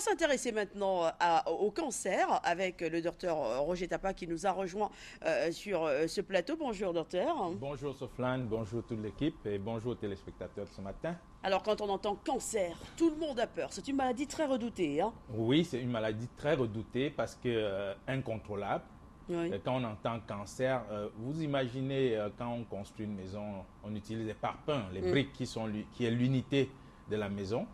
s'intéresser maintenant au cancer avec le docteur Roger Tapa qui nous a rejoint sur ce plateau. Bonjour docteur. Bonjour Soflane, bonjour toute l'équipe et bonjour aux téléspectateurs de ce matin. Alors quand on entend cancer, tout le monde a peur. C'est une maladie très redoutée. Hein? Oui, c'est une maladie très redoutée parce que incontrôlable. Oui. Quand on entend cancer, vous imaginez quand on construit une maison, on utilise des parpaings, les briques qui est l'unité de la maison.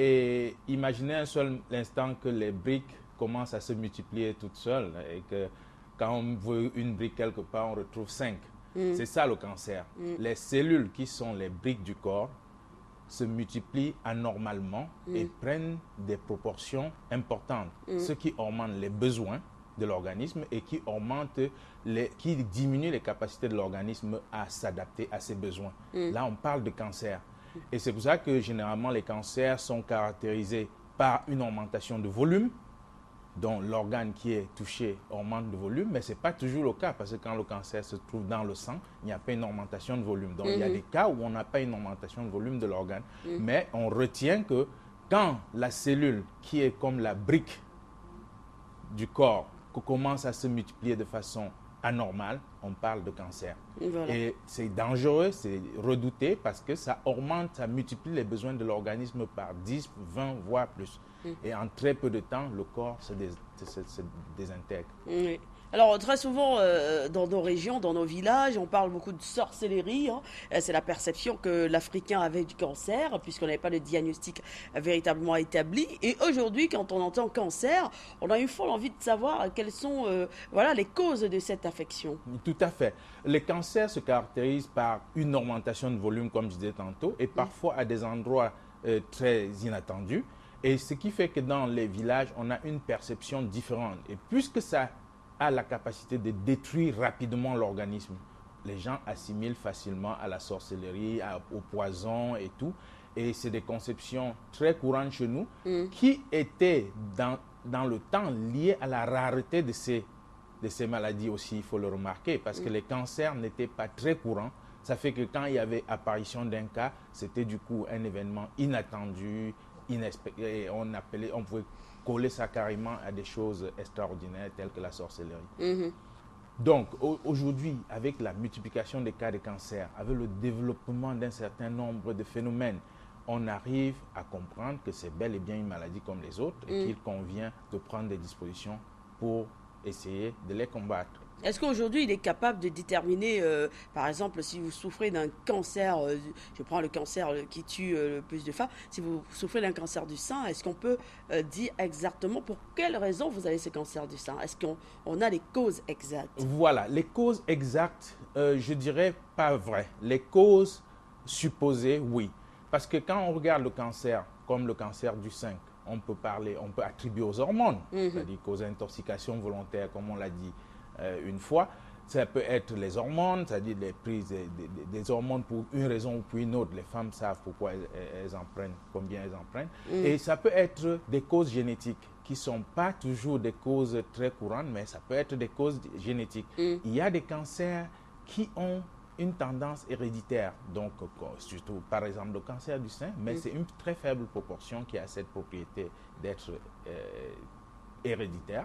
Et imaginez un seul instant que les briques commencent à se multiplier toutes seules et que quand on veut une brique quelque part, on retrouve 5. C'est ça le cancer. Les cellules qui sont les briques du corps se multiplient anormalement et prennent des proportions importantes, ce qui augmente les besoins de l'organisme et qui diminue les capacités de l'organisme à s'adapter à ses besoins. Là, on parle de cancer. Et c'est pour ça que généralement les cancers sont caractérisés par une augmentation de volume, dont l'organe qui est touché augmente de volume, mais ce n'est pas toujours le cas parce que quand le cancer se trouve dans le sang, il n'y a pas une augmentation de volume. Donc il y a des cas où on n'a pas une augmentation de volume de l'organe, mais on retient que quand la cellule qui est comme la brique du corps commence à se multiplier de façon anormale, on parle de cancer. Voilà. Et c'est dangereux, c'est redouté parce que ça augmente, ça multiplie les besoins de l'organisme par 10, 20, voire plus. Et en très peu de temps, le corps se désintègre. Oui. Alors très souvent dans nos régions, dans nos villages, on parle beaucoup de sorcellerie. Hein. C'est la perception que l'Africain avait du cancer, puisqu'on n'avait pas de diagnostic véritablement établi. Et aujourd'hui, quand on entend cancer, on a une folle envie de savoir quelles sont les causes de cette affection. Tout à fait. Les cancers se caractérisent par une augmentation de volume, comme je disais tantôt, et parfois à des endroits très inattendus. Et ce qui fait que dans les villages, on a une perception différente. Et puisque ça a la capacité de détruire rapidement l'organisme, les gens assimilent facilement à la sorcellerie, au poison et tout. Et c'est des conceptions très courantes chez nous qui étaient dans le temps liées à la rareté de ces maladies aussi, il faut le remarquer, parce que les cancers n'étaient pas très courants. Ça fait que quand il y avait apparition d'un cas, c'était du coup un événement inattendu, inespéré. On pouvait coller ça carrément à des choses extraordinaires telles que la sorcellerie. Donc aujourd'hui, avec la multiplication des cas de cancer, avec le développement d'un certain nombre de phénomènes, on arrive à comprendre que c'est bel et bien une maladie comme les autres et qu'il convient de prendre des dispositions pour essayer de les combattre. Est-ce qu'aujourd'hui, il est capable de déterminer, par exemple, si vous souffrez d'un cancer, je prends le cancer qui tue le plus de femmes, si vous souffrez d'un cancer du sein, est-ce qu'on peut dire exactement pour quelles raisons vous avez ce cancer du sein? Est-ce qu'on a les causes exactes? Voilà, les causes exactes, je dirais pas vrai. Les causes supposées, oui. Parce que quand on regarde le cancer, comme le cancer du sein, on peut attribuer aux hormones, c'est-à-dire qu'aux intoxications volontaires, comme on l'a dit une fois. Ça peut être les hormones, c'est-à-dire les prises des hormones pour une raison ou pour une autre. Les femmes savent pourquoi elles en prennent, combien elles en prennent. Et ça peut être des causes génétiques qui ne sont pas toujours des causes très courantes, mais ça peut être des causes génétiques. Il y a des cancers qui ont une tendance héréditaire, donc surtout par exemple le cancer du sein, mais c'est une très faible proportion qui a cette propriété d'être héréditaire.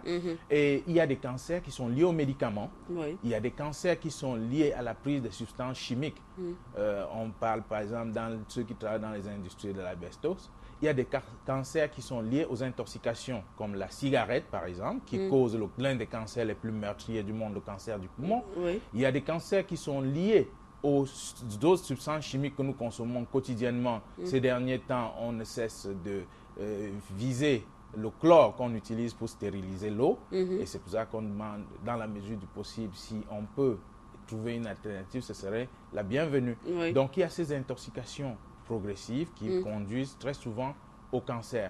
Et il y a des cancers qui sont liés aux médicaments. Oui. Il y a des cancers qui sont liés à la prise de substances chimiques. On parle par exemple dans ceux qui travaillent dans les industries de l'asbestos. Il y a des cancers qui sont liés aux intoxications, comme la cigarette par exemple, qui cause l'un des cancers les plus meurtriers du monde, le cancer du poumon. Oui. Il y a des cancers qui sont liés aux autres substances chimiques que nous consommons quotidiennement. Ces derniers temps, on ne cesse de viser le chlore qu'on utilise pour stériliser l'eau. Et c'est pour ça qu'on demande, dans la mesure du possible, si on peut trouver une alternative, ce serait la bienvenue. Oui. Donc il y a ces intoxications progressives qui conduisent très souvent au cancer.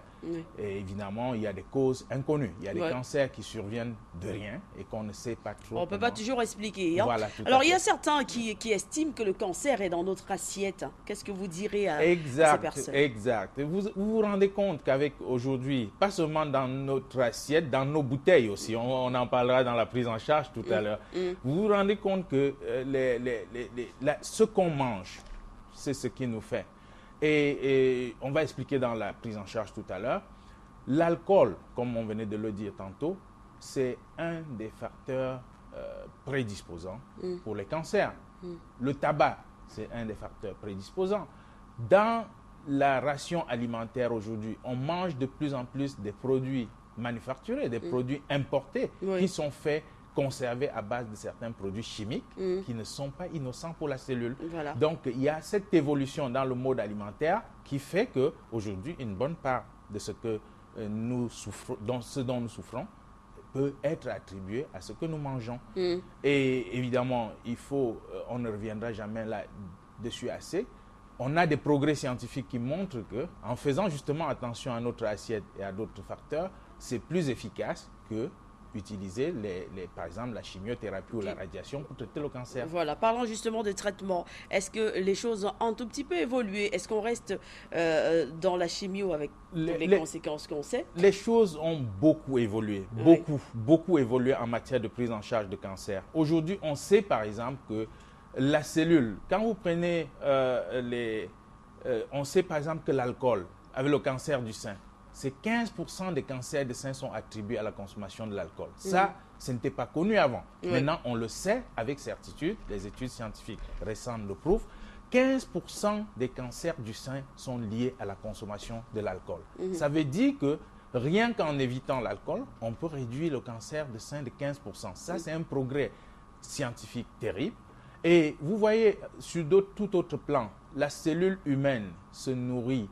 Et évidemment, il y a des causes inconnues. Il y a des cancers qui surviennent de rien et qu'on ne sait pas trop. On ne peut pas toujours expliquer. Hein? Voilà, alors, il y a certains qui estiment que le cancer est dans notre assiette. Qu'est-ce que vous direz à ces personnes? Exact. Vous vous rendez compte qu'avec aujourd'hui, pas seulement dans notre assiette, dans nos bouteilles aussi, on en parlera dans la prise en charge tout à l'heure, vous vous rendez compte que ce qu'on mange, c'est ce qui nous fait. Et on va expliquer dans la prise en charge tout à l'heure. L'alcool, comme on venait de le dire tantôt, c'est un des facteurs prédisposants pour les cancers. Le tabac, c'est un des facteurs prédisposants. Dans la ration alimentaire aujourd'hui, on mange de plus en plus des produits manufacturés, des produits importés qui sont faits, conservés à base de certains produits chimiques qui ne sont pas innocents pour la cellule. Voilà. Donc, il y a cette évolution dans le mode alimentaire qui fait qu'aujourd'hui, une bonne part de ce que nous souffrons, dont nous souffrons, peut être attribué à ce que nous mangeons. Et évidemment, on ne reviendra jamais là-dessus assez. On a des progrès scientifiques qui montrent qu'en faisant justement attention à notre assiette et à d'autres facteurs, c'est plus efficace que utiliser, par exemple, la chimiothérapie ou la radiation pour traiter le cancer. Voilà, parlons justement des traitements. Est-ce que les choses ont un tout petit peu évolué? Est-ce qu'on reste dans la chimio avec toutes les conséquences qu'on sait? Les choses ont beaucoup évolué, beaucoup évolué en matière de prise en charge de cancer. Aujourd'hui, on sait par exemple que la cellule, quand vous prenez on sait par exemple que l'alcool, avec le cancer du sein, c'est 15% des cancers du sein sont attribués à la consommation de l'alcool. Ça, ce n'était pas connu avant. Maintenant, on le sait avec certitude, les études scientifiques récentes le prouvent, 15% des cancers du sein sont liés à la consommation de l'alcool. Ça veut dire que rien qu'en évitant l'alcool, on peut réduire le cancer du sein de 15%. Ça, c'est un progrès scientifique terrible. Et vous voyez, sur tout autre plan, la cellule humaine se nourrit.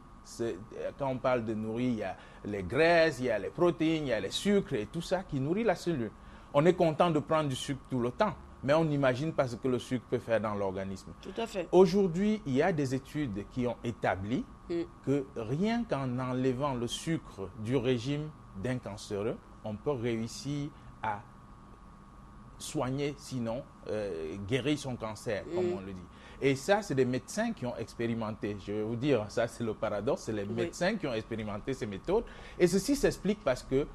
Quand on parle de nourrir, il y a les graisses, il y a les protéines, il y a les sucres et tout ça qui nourrit la cellule. On est content de prendre du sucre tout le temps, mais on n'imagine pas ce que le sucre peut faire dans l'organisme. Tout à fait. Aujourd'hui, il y a des études qui ont établi que rien qu'en enlevant le sucre du régime d'un cancéreux, on peut réussir à soigner, sinon guérir son cancer, comme on le dit. Et ça, c'est des médecins qui ont expérimenté. Je vais vous dire, ça c'est le paradoxe, c'est les médecins qui ont expérimenté ces méthodes. Et ceci s'explique parce que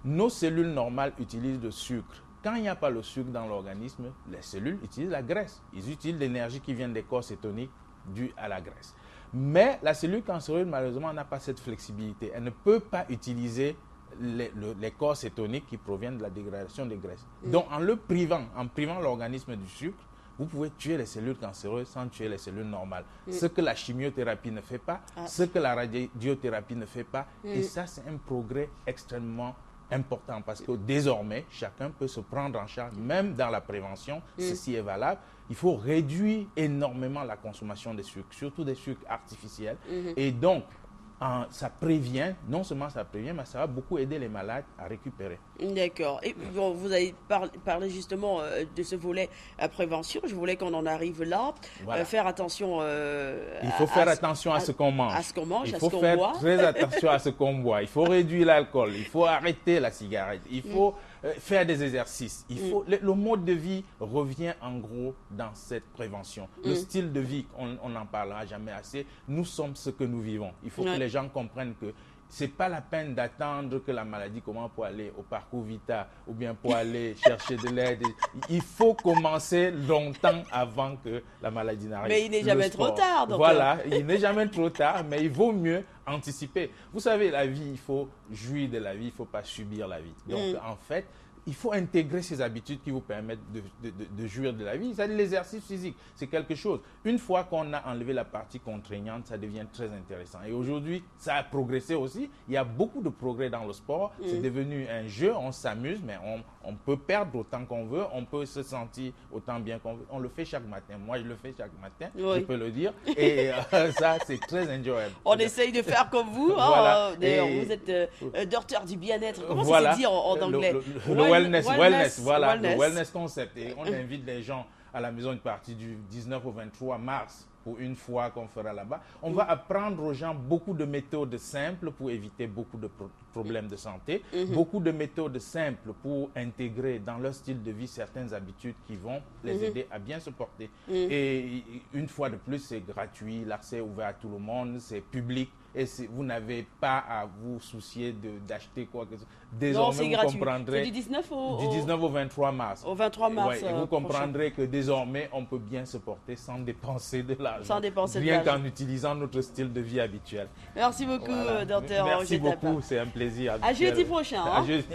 nos cellules normales utilisent le sucre. Quand il n'y a pas le sucre dans l'organisme, les cellules utilisent la graisse. Ils utilisent l'énergie qui vient des corps cétoniques due à la graisse. Mais la cellule cancéreuse, malheureusement, n'a pas cette flexibilité. Elle ne peut pas utiliser les corps cétoniques qui proviennent de la dégradation des graisses. Donc, en privant l'organisme du sucre, vous pouvez tuer les cellules cancéreuses sans tuer les cellules normales. Ce que la chimiothérapie ne fait pas, ce que la radiothérapie ne fait pas. Et ça, c'est un progrès extrêmement important parce que désormais, chacun peut se prendre en charge, même dans la prévention, ceci est valable. Il faut réduire énormément la consommation des sucres, surtout des sucres artificiels. Et donc, ça prévient, non seulement ça prévient, mais ça va beaucoup aider les malades à récupérer. D'accord. Et bon, vous avez parlé justement de ce volet prévention. Je voulais qu'on en arrive là. Voilà. Faire attention. Il faut faire attention à ce qu'on mange. À ce qu'on mange, à ce qu'on boit. Il faut faire très attention à ce qu'on boit. Il faut réduire l'alcool. Il faut arrêter la cigarette. Il faut faire des exercices. Le mode de vie revient en gros dans cette prévention. Le style de vie, on n'en parlera jamais assez. Nous sommes ce que nous vivons. Il faut que les gens comprennent que ce n'est pas la peine d'attendre que la maladie commence pour aller au parcours Vita ou bien pour aller chercher de l'aide. Il faut commencer longtemps avant que la maladie n'arrive. Mais il n'est jamais trop tard. Donc voilà, il n'est jamais trop tard, mais il vaut mieux anticiper. Vous savez, la vie, il faut jouir de la vie, il ne faut pas subir la vie. Donc, en fait, il faut intégrer ces habitudes qui vous permettent de jouir de la vie. C'est l'exercice physique, c'est quelque chose. Une fois qu'on a enlevé la partie contraignante, ça devient très intéressant. Et aujourd'hui, ça a progressé aussi. Il y a beaucoup de progrès dans le sport. C'est devenu un jeu, on s'amuse, mais on peut perdre autant qu'on veut, on peut se sentir autant bien qu'on veut. On le fait chaque matin. Moi, je le fais chaque matin, je peux le dire. Et ça, c'est très enjoyable. On essaye de faire comme vous. Voilà. D'ailleurs, vous êtes docteur du bien-être. Comment voilà. ça se dit en anglais? Wellness, voilà, le wellness concept. Et on invite les gens à la maison une partie du 19 au 23 mars pour une fois qu'on fera là-bas. On va apprendre aux gens beaucoup de méthodes simples pour éviter beaucoup de problèmes de santé, beaucoup de méthodes simples pour intégrer dans leur style de vie certaines habitudes qui vont les aider à bien se porter. Et une fois de plus, c'est gratuit, l'accès est ouvert à tout le monde, c'est public. et vous n'avez pas à vous soucier d'acheter quoi que ce soit. Non, c'est Désormais, vous gratuit. comprendrez. C'est du 19 Du 19 au 23 mars. au 23 mars. Ouais, et vous prochain. comprendrez que désormais, on peut bien se porter sans dépenser de l'argent. Sans dépenser de rien l'argent. qu'en utilisant notre style de vie habituel. Merci beaucoup, Voilà. docteur Merci Roger Tapin. beaucoup, c'est un plaisir. À habituel. jeudi prochain. À Hein. jeudi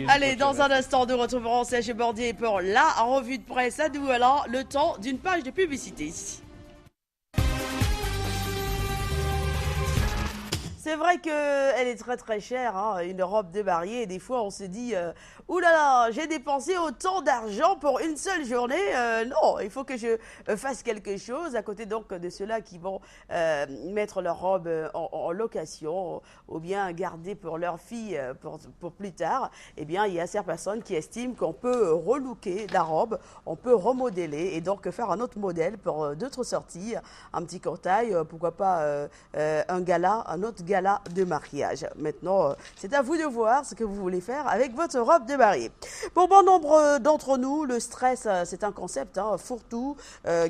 Allez, prochain. dans un instant, nous retrouverons Serge Bordier pour la revue de presse à Douala, le temps d'une page de publicité. C'est vrai qu'elle est très très chère, hein, une robe de mariée. Et des fois, on se dit, oulala, j'ai dépensé autant d'argent pour une seule journée. Non, il faut que je fasse quelque chose. À côté donc de ceux-là qui vont mettre leur robe en location ou bien garder pour leur fille pour plus tard. Eh bien, il y a certaines personnes qui estiment qu'on peut relooker la robe, on peut remodeler et donc faire un autre modèle pour d'autres sorties, un petit cortail, pourquoi pas un gala, un autre gala de mariage. Maintenant, c'est à vous de voir ce que vous voulez faire avec votre robe de mariée. Pour bon nombre d'entre nous, le stress, c'est un concept fourre-tout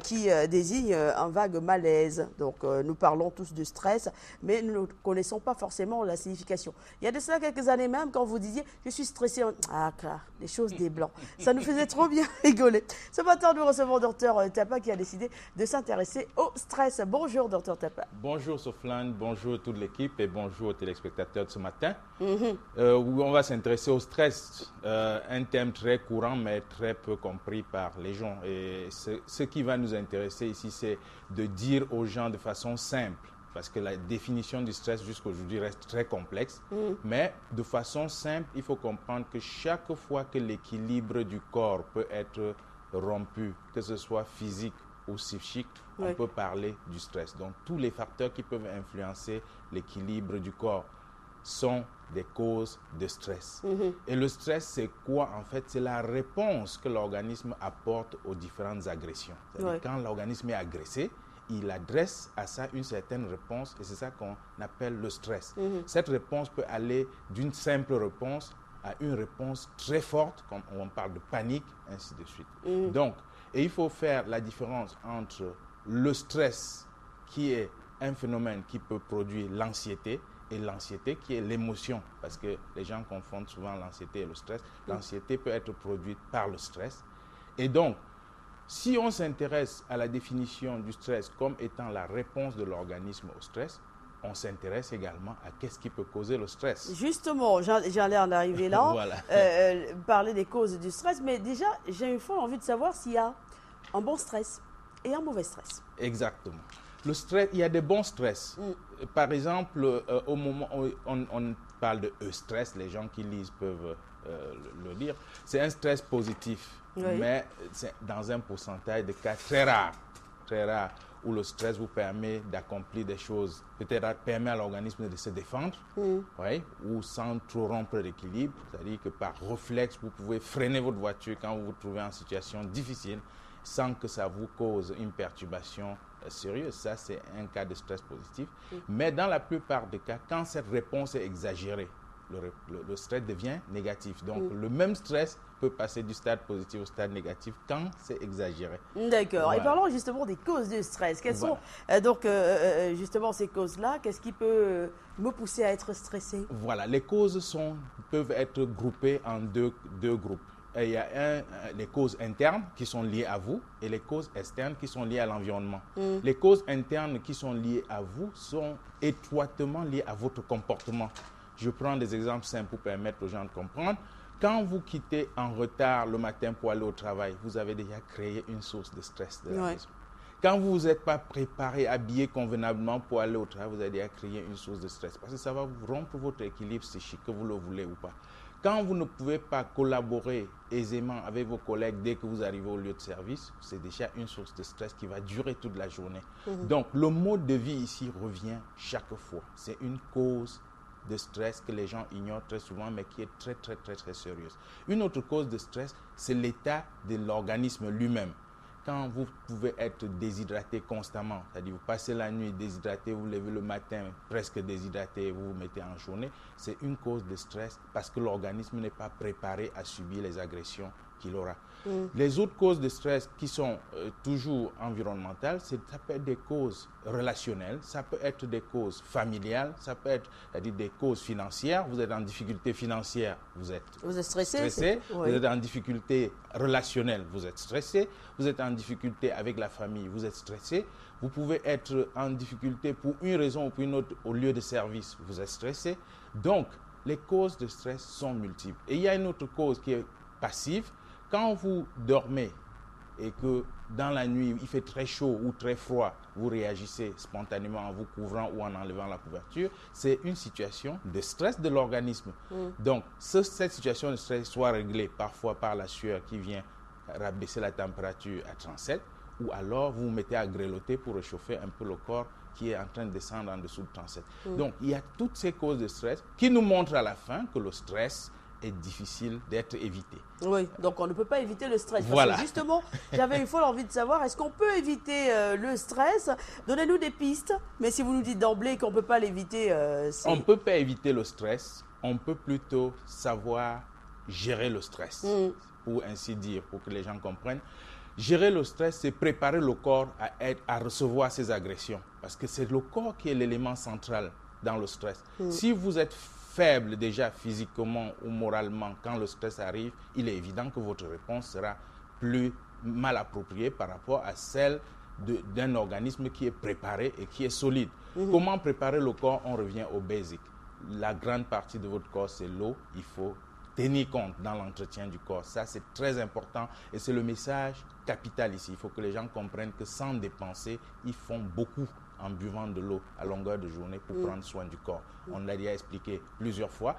qui désigne un vague malaise. Donc, nous parlons tous de stress, mais nous ne connaissons pas forcément la signification. Il y a de cela quelques années même, quand vous disiez « je suis stressé », ah, clair, les choses des blancs. Ça nous faisait trop bien rigoler. Ce matin, nous recevons Dr Tapin qui a décidé de s'intéresser au stress. Bonjour, Dr Tapin. Bonjour Soflane, bonjour toute l'équipe et bonjour aux téléspectateurs de ce matin. Où on va s'intéresser au stress, un thème très courant mais très peu compris par les gens. Et ce qui va nous intéresser ici, c'est de dire aux gens de façon simple, parce que la définition du stress jusqu'à aujourd'hui reste très complexe, mais de façon simple, il faut comprendre que chaque fois que l'équilibre du corps peut être rompu, que ce soit physique ou psychique, on peut parler du stress. Donc, tous les facteurs qui peuvent influencer l'équilibre du corps sont des causes de stress. Et le stress, c'est quoi en fait? C'est la réponse que l'organisme apporte aux différentes agressions. C'est-à-dire quand l'organisme est agressé, il adresse à ça une certaine réponse et c'est ça qu'on appelle le stress. Cette réponse peut aller d'une simple réponse à une réponse très forte, comme on parle de panique, ainsi de suite. Donc, et il faut faire la différence entre le stress, qui est un phénomène qui peut produire l'anxiété, et l'anxiété qui est l'émotion, parce que les gens confondent souvent l'anxiété et le stress. L'anxiété peut être produite par le stress. Et donc, si on s'intéresse à la définition du stress comme étant la réponse de l'organisme au stress, on s'intéresse également à qu'est-ce qui peut causer le stress. Justement, j'allais en arriver là, Voilà. parler des causes du stress, mais déjà, j'ai une fois envie de savoir s'il y a un bon stress et un mauvais stress. Exactement. Le stress, il y a des bons stress. Par exemple, au moment où on parle de stress, les gens qui lisent peuvent le lire, c'est un stress positif, mais c'est dans un pourcentage de cas très rare, où le stress vous permet d'accomplir des choses, peut-être permet à l'organisme de se défendre, ou sans trop rompre l'équilibre, c'est-à-dire que par réflexe, vous pouvez freiner votre voiture quand vous vous trouvez en situation difficile, sans que ça vous cause une perturbation sérieuse. Ça, c'est un cas de stress positif. Mais dans la plupart des cas, quand cette réponse est exagérée, le stress devient négatif. Donc, le même stress peut passer du stade positif au stade négatif quand c'est exagéré. D'accord. Voilà. Et parlons justement des causes du stress. Quelles sont donc justement ces causes-là? Qu'est-ce qui peut me pousser à être stressé? Voilà. Les causes peuvent être groupées en deux groupes. Il y a les causes internes qui sont liées à vous et les causes externes qui sont liées à l'environnement. Les causes internes qui sont liées à vous sont étroitement liées à votre comportement. Je prends des exemples simples pour permettre aux gens de comprendre. Quand vous quittez en retard le matin pour aller au travail, vous avez déjà créé une source de stress de la maison. Quand vous n'êtes pas préparé, habillé convenablement pour aller au travail, vous avez déjà créé une source de stress parce que ça va vous rompre votre équilibre psychique, que vous le voulez ou pas. Quand vous ne pouvez pas collaborer aisément avec vos collègues dès que vous arrivez au lieu de service, c'est déjà une source de stress qui va durer toute la journée. Donc, le mode de vie ici revient chaque fois. C'est une cause de stress que les gens ignorent très souvent, mais qui est très, très, très, très sérieuse. Une autre cause de stress, c'est l'état de l'organisme lui-même. Quand vous pouvez être déshydraté constamment, c'est-à-dire vous passez la nuit déshydraté, vous levez le matin presque déshydraté, vous vous mettez en journée, c'est une cause de stress parce que l'organisme n'est pas préparé à subir les agressions qu'il aura. Les autres causes de stress qui sont toujours environnementales, ça peut être des causes relationnelles, ça peut être des causes familiales, ça peut être des causes financières. Vous êtes en difficulté financière, vous êtes stressé. Vous êtes en difficulté relationnelle, vous êtes stressé. Vous êtes en difficulté avec la famille, vous êtes stressé. Vous pouvez être en difficulté pour une raison ou pour une autre au lieu de service, vous êtes stressé. Donc, les causes de stress sont multiples. Et il y a une autre cause qui est passive. Quand vous dormez et que dans la nuit, il fait très chaud ou très froid, vous réagissez spontanément en vous couvrant ou en enlevant la couverture, c'est une situation de stress de l'organisme. Donc, cette situation de stress soit réglée parfois par la sueur qui vient rabaisser la température à 37, ou alors vous vous mettez à grelotter pour réchauffer un peu le corps qui est en train de descendre en dessous de 37. Donc, il y a toutes ces causes de stress qui nous montrent à la fin que le stress est difficile d'être évité. Oui, donc on ne peut pas éviter le stress. Voilà. Parce que justement, j'avais une fois envie de savoir, est-ce qu'on peut éviter le stress? Donnez-nous des pistes, mais si vous nous dites d'emblée qu'on ne peut pas l'éviter... On ne peut pas éviter le stress, on peut plutôt savoir gérer le stress, pour ainsi dire, pour que les gens comprennent. Gérer le stress, c'est préparer le corps à recevoir ces agressions, parce que c'est le corps qui est l'élément central dans le stress. Si vous êtes faible déjà physiquement ou moralement quand le stress arrive, il est évident que votre réponse sera plus mal appropriée par rapport à celle d'un organisme qui est préparé et qui est solide. Comment préparer le corps? On revient au basic. La grande partie de votre corps, c'est l'eau. Il faut tenir compte dans l'entretien du corps. Ça, c'est très important et c'est le message capital ici. Il faut que les gens comprennent que sans dépenser, ils font beaucoup en buvant de l'eau à longueur de journée pour prendre soin du corps. On l'a déjà expliqué plusieurs fois.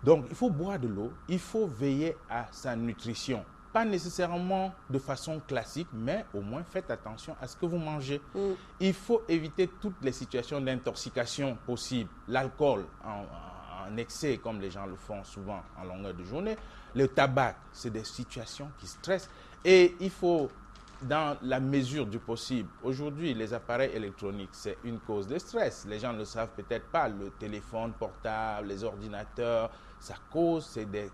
Donc, il faut boire de l'eau, il faut veiller à sa nutrition. Pas nécessairement de façon classique, mais au moins faites attention à ce que vous mangez. Il faut éviter toutes les situations d'intoxication possibles. L'alcool en excès, comme les gens le font souvent en longueur de journée. Le tabac, c'est des situations qui stressent. Et il faut, dans la mesure du possible, aujourd'hui, les appareils électroniques, c'est une cause de stress. Les gens ne le savent peut-être pas. Le téléphone portable, les ordinateurs, ça cause, c'est des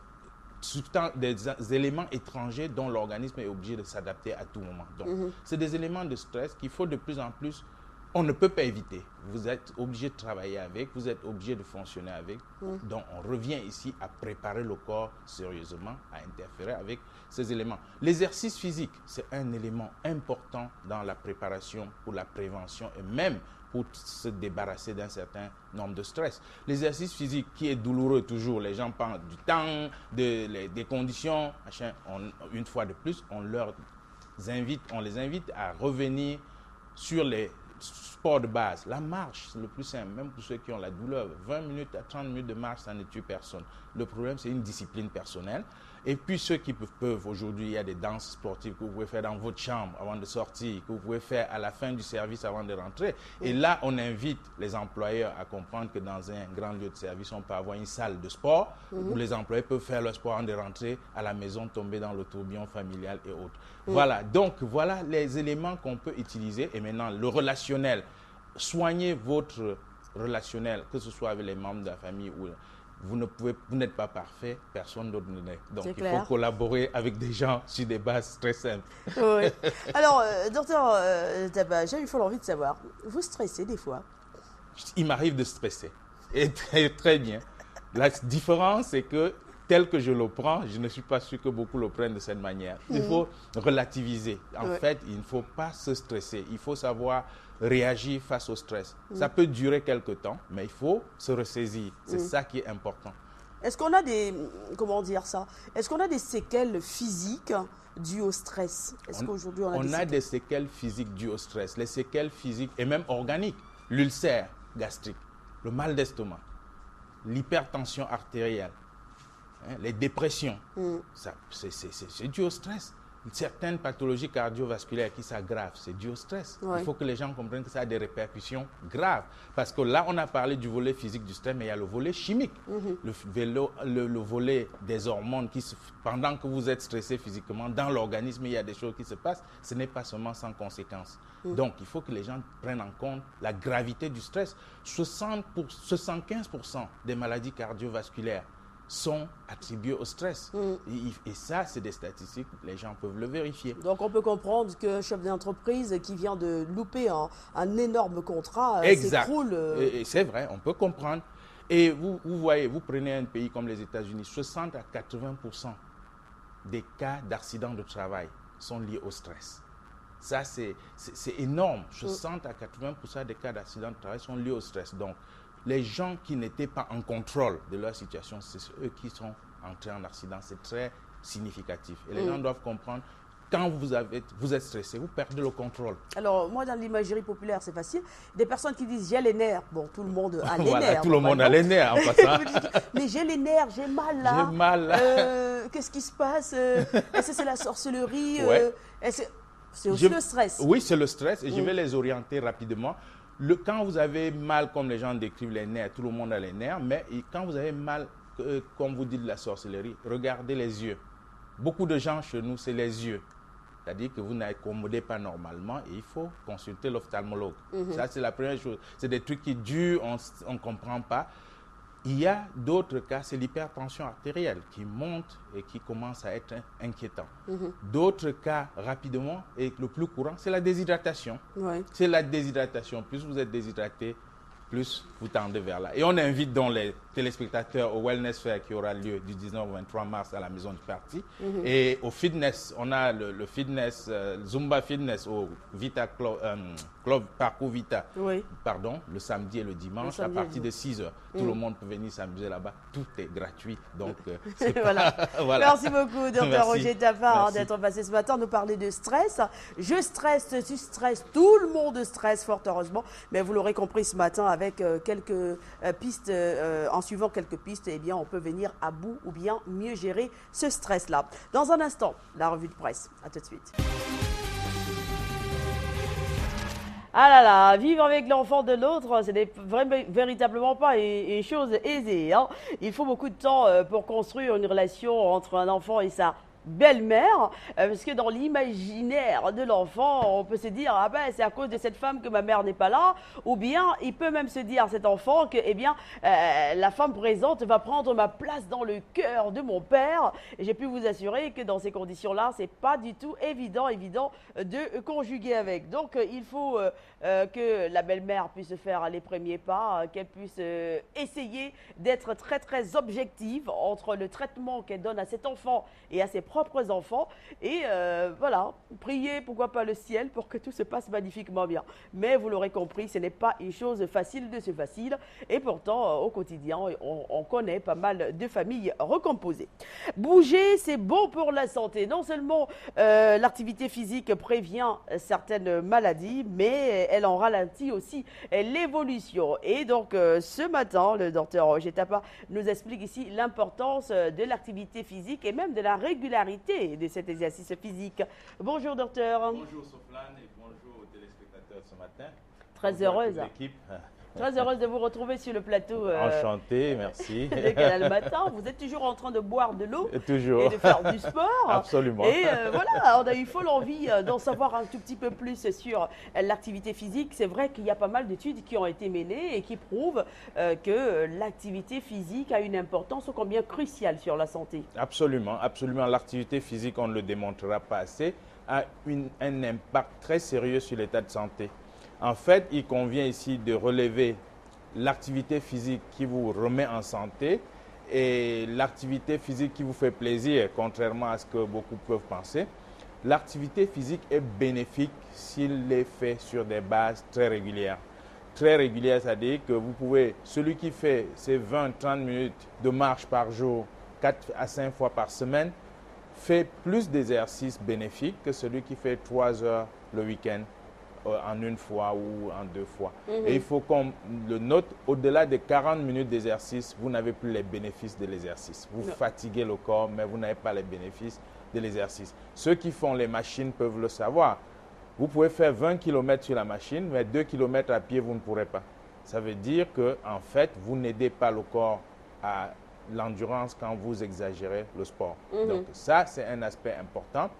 éléments étrangers dont l'organisme est obligé de s'adapter à tout moment. Donc, c'est des éléments de stress qu'il faut de plus en plus, on ne peut pas éviter. Vous êtes obligé de travailler avec, vous êtes obligé de fonctionner avec. Donc, on revient ici à préparer le corps sérieusement, à interférer avec ces éléments. L'exercice physique, c'est un élément important dans la préparation pour la prévention et même pour se débarrasser d'un certain nombre de stress. L'exercice physique qui est douloureux toujours, les gens parlent du temps, des conditions, machin. Une fois de plus, on les invite à revenir sur les sports de base. La marche, c'est le plus simple, même pour ceux qui ont la douleur. 20 minutes à 30 minutes de marche, ça ne tue personne. Le problème, c'est une discipline personnelle. Et puis ceux qui peuvent, aujourd'hui, il y a des danses sportives que vous pouvez faire dans votre chambre avant de sortir, que vous pouvez faire à la fin du service avant de rentrer. Et là, on invite les employeurs à comprendre que dans un grand lieu de service, on peut avoir une salle de sport où les employés peuvent faire leur sport avant de rentrer à la maison, tomber dans le tourbillon familial et autres. Voilà, donc voilà les éléments qu'on peut utiliser. Et maintenant, le relationnel. Soignez votre relationnel, que ce soit avec les membres de la famille ou... Vous n'êtes pas parfait, personne d'autre ne l'est. Donc, il faut collaborer avec des gens sur des bases très simples. Oui. Alors, docteur Taba, j'ai une fois envie de savoir, vous stressez des fois? Il m'arrive de stresser. Et très, très bien. La différence, c'est que tel que je le prends, je ne suis pas sûr que beaucoup le prennent de cette manière. Il faut relativiser. En fait, il ne faut pas se stresser. Il faut savoir réagir face au stress. Ça peut durer quelque temps, mais il faut se ressaisir. C'est ça qui est important. Est-ce qu'on a Est-ce qu'on a des séquelles physiques dues au stress? Est-ce qu'aujourd'hui on a des séquelles physiques dues au stress. Les séquelles physiques et même organiques. L'ulcère gastrique, le mal d'estomac, l'hypertension artérielle, les dépressions, c'est dû au stress. Certaines pathologies cardiovasculaires qui s'aggravent, c'est dû au stress. Il faut que les gens comprennent que ça a des répercussions graves. Parce que là, on a parlé du volet physique du stress, mais il y a le volet chimique. Le volet des hormones qui, pendant que vous êtes stressé physiquement, dans l'organisme, il y a des choses qui se passent. Ce n'est pas seulement sans conséquences. Donc, il faut que les gens prennent en compte la gravité du stress. 75% des maladies cardiovasculaires sont attribués au stress. Et ça, c'est des statistiques, les gens peuvent le vérifier. Donc on peut comprendre qu'un chef d'entreprise qui vient de louper un énorme contrat s'écroule. Et c'est vrai, on peut comprendre. Et vous voyez, vous prenez un pays comme les États-Unis, 60 à 80% des cas d'accidents de travail sont liés au stress. Ça, c'est énorme. 60 à 80% des cas d'accidents de travail sont liés au stress. Donc, les gens qui n'étaient pas en contrôle de leur situation, c'est eux qui sont entrés en accident. C'est très significatif. Et les gens doivent comprendre, quand vous êtes stressé, vous perdez le contrôle. Alors, moi, dans l'imagerie populaire, c'est facile. Des personnes qui disent « j'ai les nerfs ». Bon, tout le monde a les Voilà, nerfs. tout le monde a les nerfs en passant. Mais j'ai les nerfs, j'ai mal là. J'ai mal là. Qu'est-ce qui se passe Est-ce que c'est la sorcellerie Ouais. C'est aussi le stress. Oui, c'est le stress. Et je vais les orienter rapidement. Quand vous avez mal, comme les gens décrivent les nerfs, tout le monde a les nerfs, mais quand vous avez mal, comme vous dites de la sorcellerie, regardez les yeux. Beaucoup de gens chez nous, c'est les yeux. C'est-à-dire que vous n'accommodez pas normalement et il faut consulter l'ophtalmologue. Ça, c'est la première chose. C'est des trucs qui durent, on ne comprend pas. Il y a d'autres cas, c'est l'hypertension artérielle qui monte et qui commence à être inquiétant. D'autres cas, rapidement, et le plus courant, c'est la déshydratation. Ouais. C'est la déshydratation. Plus vous êtes déshydraté, plus vous tendez vers là. Et on invite donc les téléspectateurs au Wellness Fair qui aura lieu du 19 au 23 mars à la Maison du Parti. Et au fitness, on a le fitness, Zumba Fitness au Vita Club Parcours Vita. Oui. Pardon, le samedi et le dimanche à partir de 6 heures. Tout le monde peut venir s'amuser là-bas. Tout est gratuit. Donc, voilà. Voilà. Merci beaucoup, Dr Roger Tafar, d'être passé ce matin nous parler de stress. Je stresse, tu stresses, tout le monde stresse, fort heureusement. Mais vous l'aurez compris ce matin, avec quelques pistes, en suivant quelques pistes, eh bien, on peut venir à bout ou bien mieux gérer ce stress-là. Dans un instant, la revue de presse. À tout de suite. Ah là là, vivre avec l'enfant de l'autre, ce n'est véritablement pas une chose aisée. Hein. Il faut beaucoup de temps pour construire une relation entre un enfant et sa belle-mère, parce que dans l'imaginaire de l'enfant, on peut se dire ah ben c'est à cause de cette femme que ma mère n'est pas là, ou bien il peut même se dire à cet enfant que eh bien la femme présente va prendre ma place dans le cœur de mon père. Et j'ai pu vous assurer que dans ces conditions-là, c'est pas du tout évident de conjuguer avec. Donc il faut que la belle-mère puisse faire les premiers pas, qu'elle puisse essayer d'être très très objective entre le traitement qu'elle donne à cet enfant et à ses propres enfants, et voilà, prier pourquoi pas le ciel pour que tout se passe magnifiquement bien. Mais vous l'aurez compris, ce n'est pas une chose facile de ce facile, et pourtant au quotidien on connaît pas mal de familles recomposées. Bouger, c'est bon pour la santé. Non seulement l'activité physique prévient certaines maladies, mais elle en ralentit aussi l'évolution. Et donc ce matin, le docteur Roger Tafar nous explique ici l'importance de l'activité physique et même de la régularité de cet exercice physique. Bonjour docteur. Bonjour Soflane et bonjour aux téléspectateurs ce matin. Très heureuse. Très heureuse de vous retrouver sur le plateau. Enchanté, merci. De Canal Matin. Vous êtes toujours en train de boire de l'eau toujours. Et de faire du sport. Absolument. Et voilà, on a eu folle envie d'en savoir un tout petit peu plus sur l'activité physique. C'est vrai qu'il y a pas mal d'études qui ont été menées et qui prouvent que l'activité physique a une importance ô combien cruciale sur la santé. Absolument, absolument. L'activité physique, on ne le démontrera pas assez, a un impact très sérieux sur l'état de santé. En fait, il convient ici de relever l'activité physique qui vous remet en santé et l'activité physique qui vous fait plaisir, contrairement à ce que beaucoup peuvent penser. L'activité physique est bénéfique s'il est fait sur des bases très régulières. Très régulières, c'est-à-dire que vous pouvez, celui qui fait ses 20-30 minutes de marche par jour, 4 à 5 fois par semaine, fait plus d'exercices bénéfiques que celui qui fait 3 heures le week-end. En une fois ou en 2 fois. Et il faut qu'on le note, au-delà de 40 minutes d'exercice, vous n'avez plus les bénéfices de l'exercice. Vous fatiguez le corps, mais vous n'avez pas les bénéfices de l'exercice. Ceux qui font les machines peuvent le savoir. Vous pouvez faire 20 km sur la machine, mais 2 km à pied, vous ne pourrez pas. Ça veut dire que, en fait, vous n'aidez pas le corps à l'endurance quand vous exagérez le sport. Donc ça, c'est un aspect important.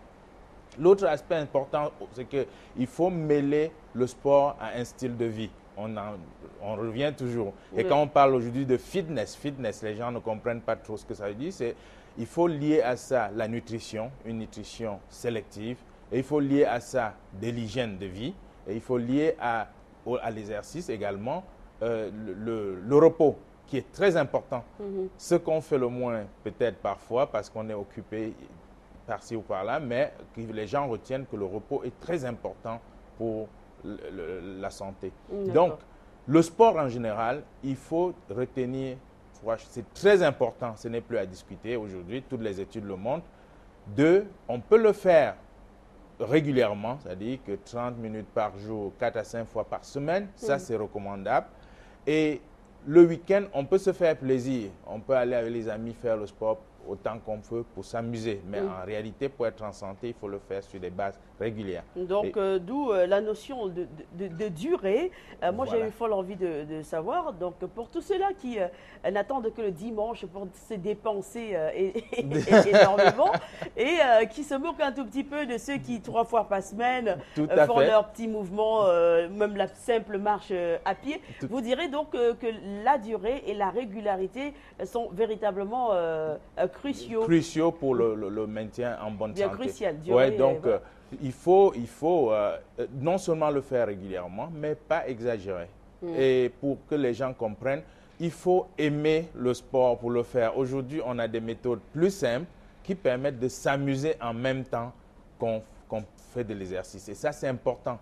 L'autre aspect important, c'est qu'il faut mêler le sport à un style de vie. on revient toujours. Et quand on parle aujourd'hui de fitness, les gens ne comprennent pas trop ce que ça veut dire. Il faut lier à ça la nutrition, une nutrition sélective, et il faut lier à ça de l'hygiène de vie, et il faut lier à l'exercice également le repos, qui est très important. Ce qu'on fait le moins peut-être parfois parce qu'on est occupé par-ci ou par-là, mais que les gens retiennent que le repos est très important pour la santé. Donc, le sport en général, il faut retenir, c'est très important, ce n'est plus à discuter aujourd'hui, toutes les études le montrent. On peut le faire régulièrement, c'est-à-dire que 30 minutes par jour, 4 à 5 fois par semaine, ça c'est recommandable. Et le week-end, on peut se faire plaisir, on peut aller avec les amis faire le sport autant qu'on peut pour s'amuser. Mais en réalité, pour être en santé, il faut le faire sur des bases régulières. Donc, d'où la notion de durée. Moi, j'ai eu folle envie de savoir. Donc, pour tous ceux-là qui n'attendent que le dimanche pour se dépenser énormément et qui se moquent un tout petit peu de ceux qui, 3 fois par semaine, font leur petit mouvement, même la simple marche à pied, vous direz donc que la durée et la régularité sont véritablement cruciaux pour le maintien en bonne santé. Bien crucial. Ouais, donc, il faut non seulement le faire régulièrement, mais pas exagérer. Et pour que les gens comprennent, il faut aimer le sport pour le faire. Aujourd'hui, on a des méthodes plus simples qui permettent de s'amuser en même temps qu'on fait de l'exercice. Et ça, c'est important.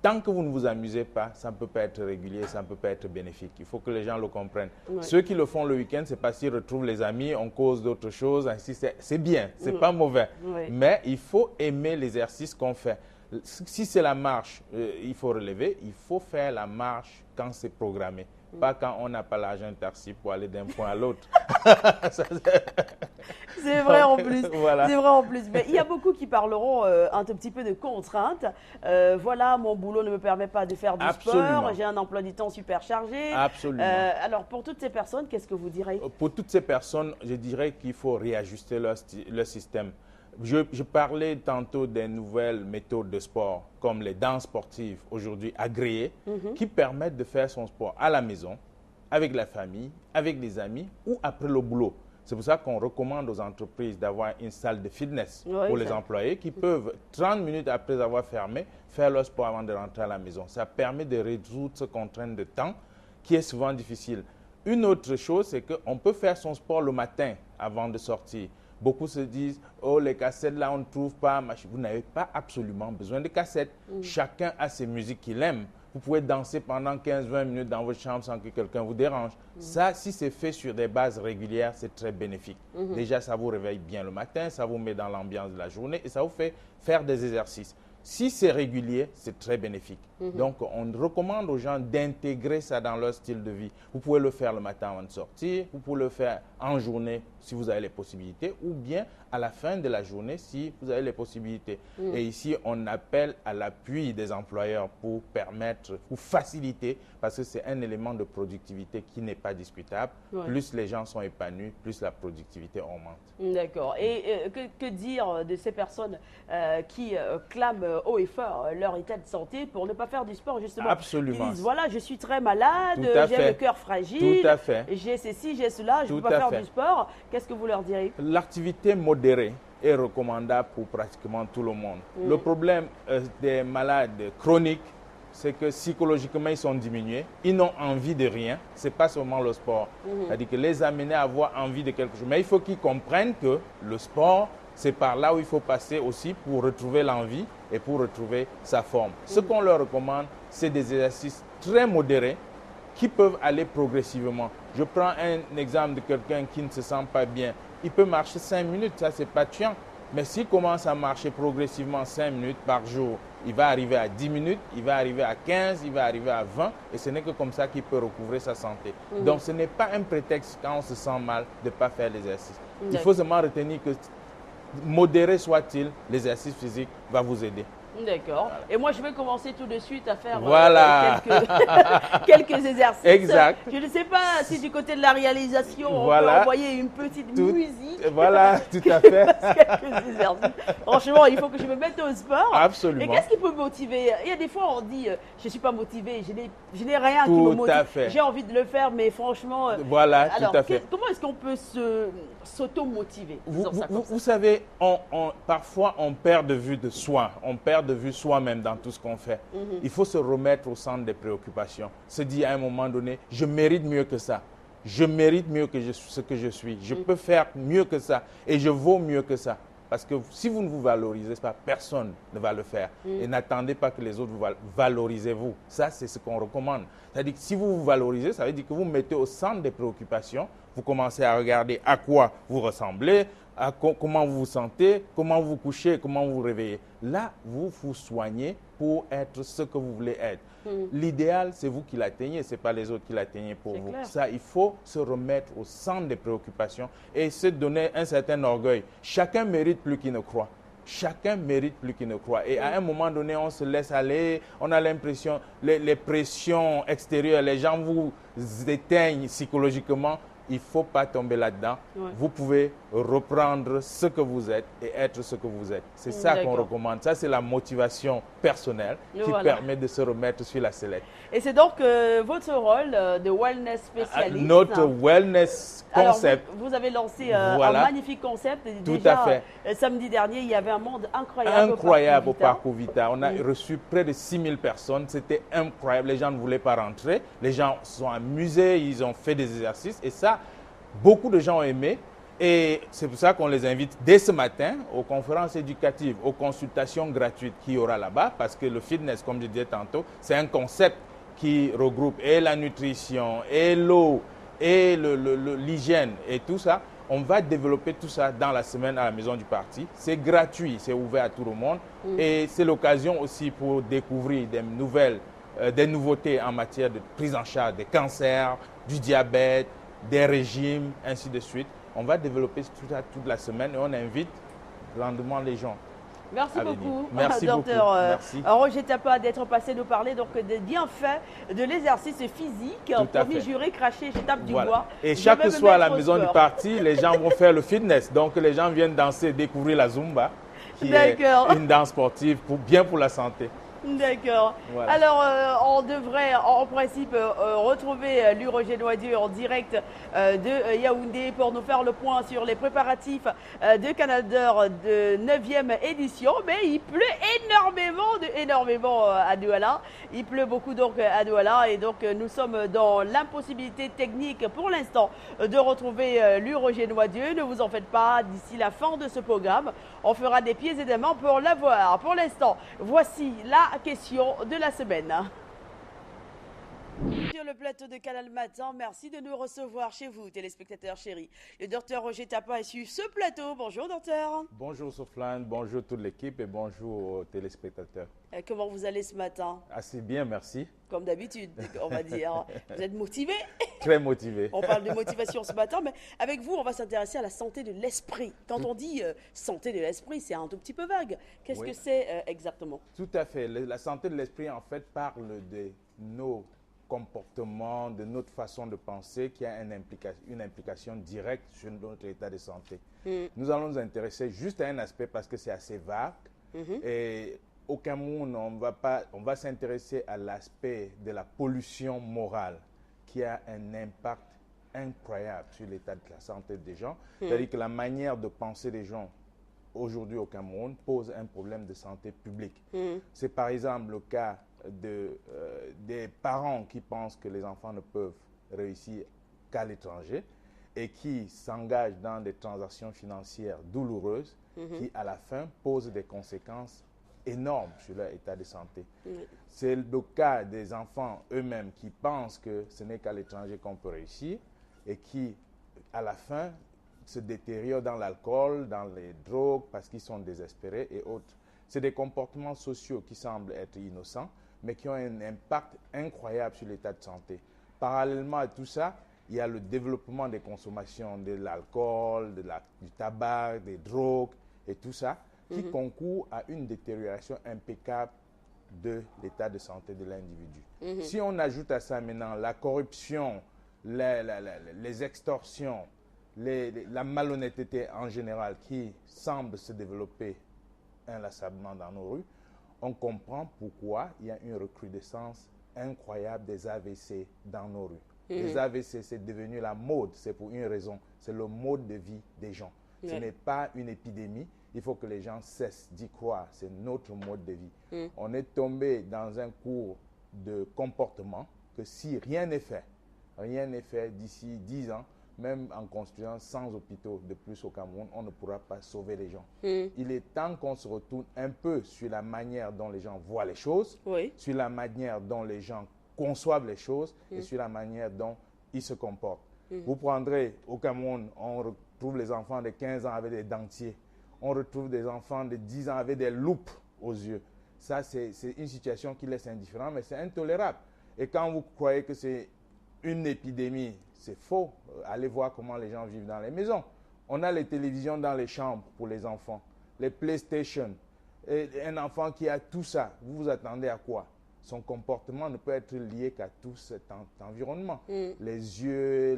Tant que vous ne vous amusez pas, ça ne peut pas être régulier, ça ne peut pas être bénéfique. Il faut que les gens le comprennent. Ceux qui le font le week-end, c'est parce qu'ils retrouvent les amis, on cause d'autres choses. C'est bien, ce n'est pas mauvais. Mais il faut aimer l'exercice qu'on fait. Si c'est la marche, il faut relever. Il faut faire la marche quand c'est programmé. Pas quand on n'a pas l'argent taxi pour aller d'un point à l'autre. C'est vrai en plus. Voilà. C'est vrai en plus. Mais il y a beaucoup qui parleront un tout petit peu de contraintes. Voilà, mon boulot ne me permet pas de faire du sport. J'ai un emploi du temps super chargé. Absolument. Alors, pour toutes ces personnes, qu'est-ce que vous direz? Pour toutes ces personnes, je dirais qu'il faut réajuster leur système. Je parlais tantôt des nouvelles méthodes de sport, comme les danses sportives, aujourd'hui agréées, qui permettent de faire son sport à la maison, avec la famille, avec les amis ou après le boulot. C'est pour ça qu'on recommande aux entreprises d'avoir une salle de fitness pour les employés qui peuvent, 30 minutes après avoir fermé, faire leur sport avant de rentrer à la maison. Ça permet de résoudre ce contrainte de temps qui est souvent difficile. Une autre chose, c'est qu'on peut faire son sport le matin avant de sortir. Beaucoup se disent, oh, les cassettes là, on ne trouve pas. Vous n'avez pas absolument besoin de cassettes. Chacun a ses musiques qu'il aime. Vous pouvez danser pendant 15-20 minutes dans votre chambre sans que quelqu'un vous dérange. Ça, si c'est fait sur des bases régulières, c'est très bénéfique. Déjà, ça vous réveille bien le matin, ça vous met dans l'ambiance de la journée et ça vous fait faire des exercices. Si c'est régulier, c'est très bénéfique. Donc, on recommande aux gens d'intégrer ça dans leur style de vie. Vous pouvez le faire le matin avant de sortir, vous pouvez le faire en journée si vous avez les possibilités, ou bien à la fin de la journée si vous avez les possibilités. Et ici, on appelle à l'appui des employeurs pour permettre, pour faciliter, parce que c'est un élément de productivité qui n'est pas discutable. Plus les gens sont épanouis, plus la productivité augmente. D'accord. Et que dire de ces personnes qui clament haut et fort leur état de santé pour ne pas faire du sport, justement? Absolument. Ils disent, voilà, je suis très malade, j'ai le cœur fragile, j'ai ceci, j'ai cela, je ne peux pas faire du sport. Qu'est-ce que vous leur direz? L'activité modérée est recommandable pour pratiquement tout le monde. Le problème des malades chroniques, c'est que psychologiquement, ils sont diminués. Ils n'ont envie de rien. Ce n'est pas seulement le sport. C'est-à-dire que les amener à avoir envie de quelque chose. Mais il faut qu'ils comprennent que le sport, c'est par là où il faut passer aussi pour retrouver l'envie et pour retrouver sa forme. Ce qu'on leur recommande, c'est des exercices très modérés qui peuvent aller progressivement. Je prends un exemple de quelqu'un qui ne se sent pas bien. Il peut marcher 5 minutes, ça c'est pas tuant. Mais s'il commence à marcher progressivement 5 minutes par jour, il va arriver à 10 minutes, il va arriver à 15, il va arriver à 20. Et ce n'est que comme ça qu'il peut recouvrer sa santé. Donc ce n'est pas un prétexte quand on se sent mal de ne pas faire l'exercice. Il faut seulement retenir que, modéré soit-il, l'exercice physique va vous aider. D'accord. Et moi, je vais commencer tout de suite à faire Voilà. quelques exercices. Exact. Je ne sais pas si du côté de la réalisation, on peut Voilà. envoyer une petite Tout, musique. voilà, tout à Que je fait. fasse quelques exercices. Franchement, il faut que je me mette au sport. Et Absolument. qu'est-ce qui peut me motiver? Il y a des fois, on dit, je ne suis pas motivé, je n'ai rien qui me Tout motive. à fait. J'ai envie de le faire, mais franchement. Voilà, Alors, tout à fait. comment est-ce qu'on peut s'auto-motiver? Vous savez, parfois on perd de vue de soi, on perd de vue soi-même dans tout ce qu'on fait. Il faut se remettre au centre des préoccupations. Se dire à un moment donné, je mérite mieux que ça. Je mérite mieux que ce que je suis. Je peux faire mieux que ça et je vaux mieux que ça. Parce que si vous ne vous valorisez pas, personne ne va le faire. Et n'attendez pas que les autres vous valorisez-vous. Ça, c'est ce qu'on recommande. C'est-à-dire que si vous vous valorisez, ça veut dire que vous mettez au centre des préoccupations. Vous commencez à regarder à quoi vous ressemblez, comment vous vous sentez, comment vous couchez, comment vous vous réveillez. Là, vous vous soignez pour être ce que vous voulez être. L'idéal, c'est vous qui l'atteignez, ce n'est pas les autres qui l'atteignent pour vous. Clair. Ça, il faut se remettre au centre des préoccupations et se donner un certain orgueil. Chacun mérite plus qu'il ne croit. Chacun mérite plus qu'il ne croit. Et à un moment donné, on se laisse aller, on a l'impression, les pressions extérieures, les gens vous éteignent psychologiquement. Il ne faut pas tomber là-dedans. Ouais. Vous pouvez reprendre ce que vous êtes et être ce que vous êtes. C'est ça qu'on recommande. Ça, c'est la motivation personnelle qui permet de se remettre sur la sellette. Et c'est donc votre rôle de wellness spécialiste. Notre wellness concept. Alors, vous avez lancé voilà. un magnifique concept. Tout déjà, à fait. Samedi dernier, il y avait un monde incroyable. Incroyable au Parcours Vita. On a reçu près de 6000 personnes. C'était incroyable. Les gens ne voulaient pas rentrer. Les gens se sont amusés. Ils ont fait des exercices. Et ça, beaucoup de gens ont aimé. Et c'est pour ça qu'on les invite dès ce matin aux conférences éducatives, aux consultations gratuites qu'il y aura là-bas. Parce que le fitness, comme je disais tantôt, c'est un concept qui regroupe et la nutrition, et l'eau, et l'hygiène, et tout ça. On va développer tout ça dans la semaine à la Maison du Parti. C'est gratuit, c'est ouvert à tout le monde. Et c'est l'occasion aussi pour découvrir des nouveautés en matière de prise en charge des cancers, du diabète, des régimes, ainsi de suite. On va développer tout ça toute la semaine et on invite grandement les gens. Merci beaucoup, Merci docteur Merci. Roger Tapa, d'être passé nous parler donc des bienfaits de l'exercice physique. Premier juré craché, je tape du bois. Et chaque soir à la Maison du Parti, les gens vont faire le fitness. Donc les gens viennent danser, découvrir la Zumba, qui est une danse sportive bien pour la santé. D'accord. Voilà. Alors, on devrait en principe retrouver Roger Noisieux en direct de Yaoundé pour nous faire le point sur les préparatifs de Canal d'Or de 9e édition. Mais il pleut énormément à Douala. Il pleut beaucoup donc à Douala et donc nous sommes dans l'impossibilité technique pour l'instant de retrouver Roger Noisieux. Ne vous en faites pas, d'ici la fin de ce programme, on fera des pieds et des mains pour l'avoir. Pour l'instant, voici la question de la semaine. Sur le plateau de Canal Matin, merci de nous recevoir chez vous, téléspectateurs chéris. Le docteur Roger Tapa est sur ce plateau. Bonjour, docteur. Bonjour, Sofiane. Bonjour, toute l'équipe et bonjour aux téléspectateurs. Comment vous allez ce matin? Assez bien, merci. Comme d'habitude, on va dire. Vous êtes motivé? Très motivé. On parle de motivation ce matin, mais avec vous, on va s'intéresser à la santé de l'esprit. Quand on dit santé de l'esprit, c'est un tout petit peu vague. Qu'est-ce que c'est exactement? Tout à fait. La santé de l'esprit, en fait, parle de nos comportements, de notre façon de penser qui a une implication directe sur notre état de santé. Nous allons nous intéresser juste à un aspect parce que c'est assez vague. Et au Cameroun, on va s'intéresser à l'aspect de la pollution morale qui a un impact incroyable sur l'état de la santé des gens. C'est-à-dire que la manière de penser des gens aujourd'hui au Cameroun pose un problème de santé publique. C'est par exemple le cas des parents qui pensent que les enfants ne peuvent réussir qu'à l'étranger et qui s'engagent dans des transactions financières douloureuses qui, à la fin, posent des conséquences énormes sur leur état de santé. C'est le cas des enfants eux-mêmes qui pensent que ce n'est qu'à l'étranger qu'on peut réussir et qui, à la fin, se détériorent dans l'alcool, dans les drogues, parce qu'ils sont désespérés et autres. C'est des comportements sociaux qui semblent être innocents, mais qui ont un impact incroyable sur l'état de santé. Parallèlement à tout ça, il y a le développement des consommations de l'alcool, du tabac, des drogues et tout ça, qui concourent à une détérioration impeccable de l'état de santé de l'individu. Si on ajoute à ça maintenant la corruption, les extorsions, la malhonnêteté en général qui semble se développer inlassablement dans nos rues, on comprend pourquoi il y a une recrudescence incroyable des AVC dans nos rues. Les AVC, c'est devenu la mode, c'est pour une raison, c'est le mode de vie des gens. Ce n'est pas une épidémie, il faut que les gens cessent d'y croire, c'est notre mode de vie. On est tombé dans un cours de comportement que si rien n'est fait d'ici 10 ans, même en construisant 100 hôpitaux de plus au Cameroun, on ne pourra pas sauver les gens. Il est temps qu'on se retourne un peu sur la manière dont les gens voient les choses, sur la manière dont les gens conçoivent les choses et sur la manière dont ils se comportent. Vous prendrez au Cameroun, on retrouve les enfants de 15 ans avec des dentiers. On retrouve des enfants de 10 ans avec des loupes aux yeux. Ça, c'est une situation qui laisse indifférent, mais c'est intolérable. Et quand vous croyez que c'est une épidémie, c'est faux. Allez voir comment les gens vivent dans les maisons. On a les télévisions dans les chambres pour les enfants, les PlayStation. Et un enfant qui a tout ça, vous vous attendez à quoi? Son comportement ne peut être lié qu'à tout cet environnement. Les yeux,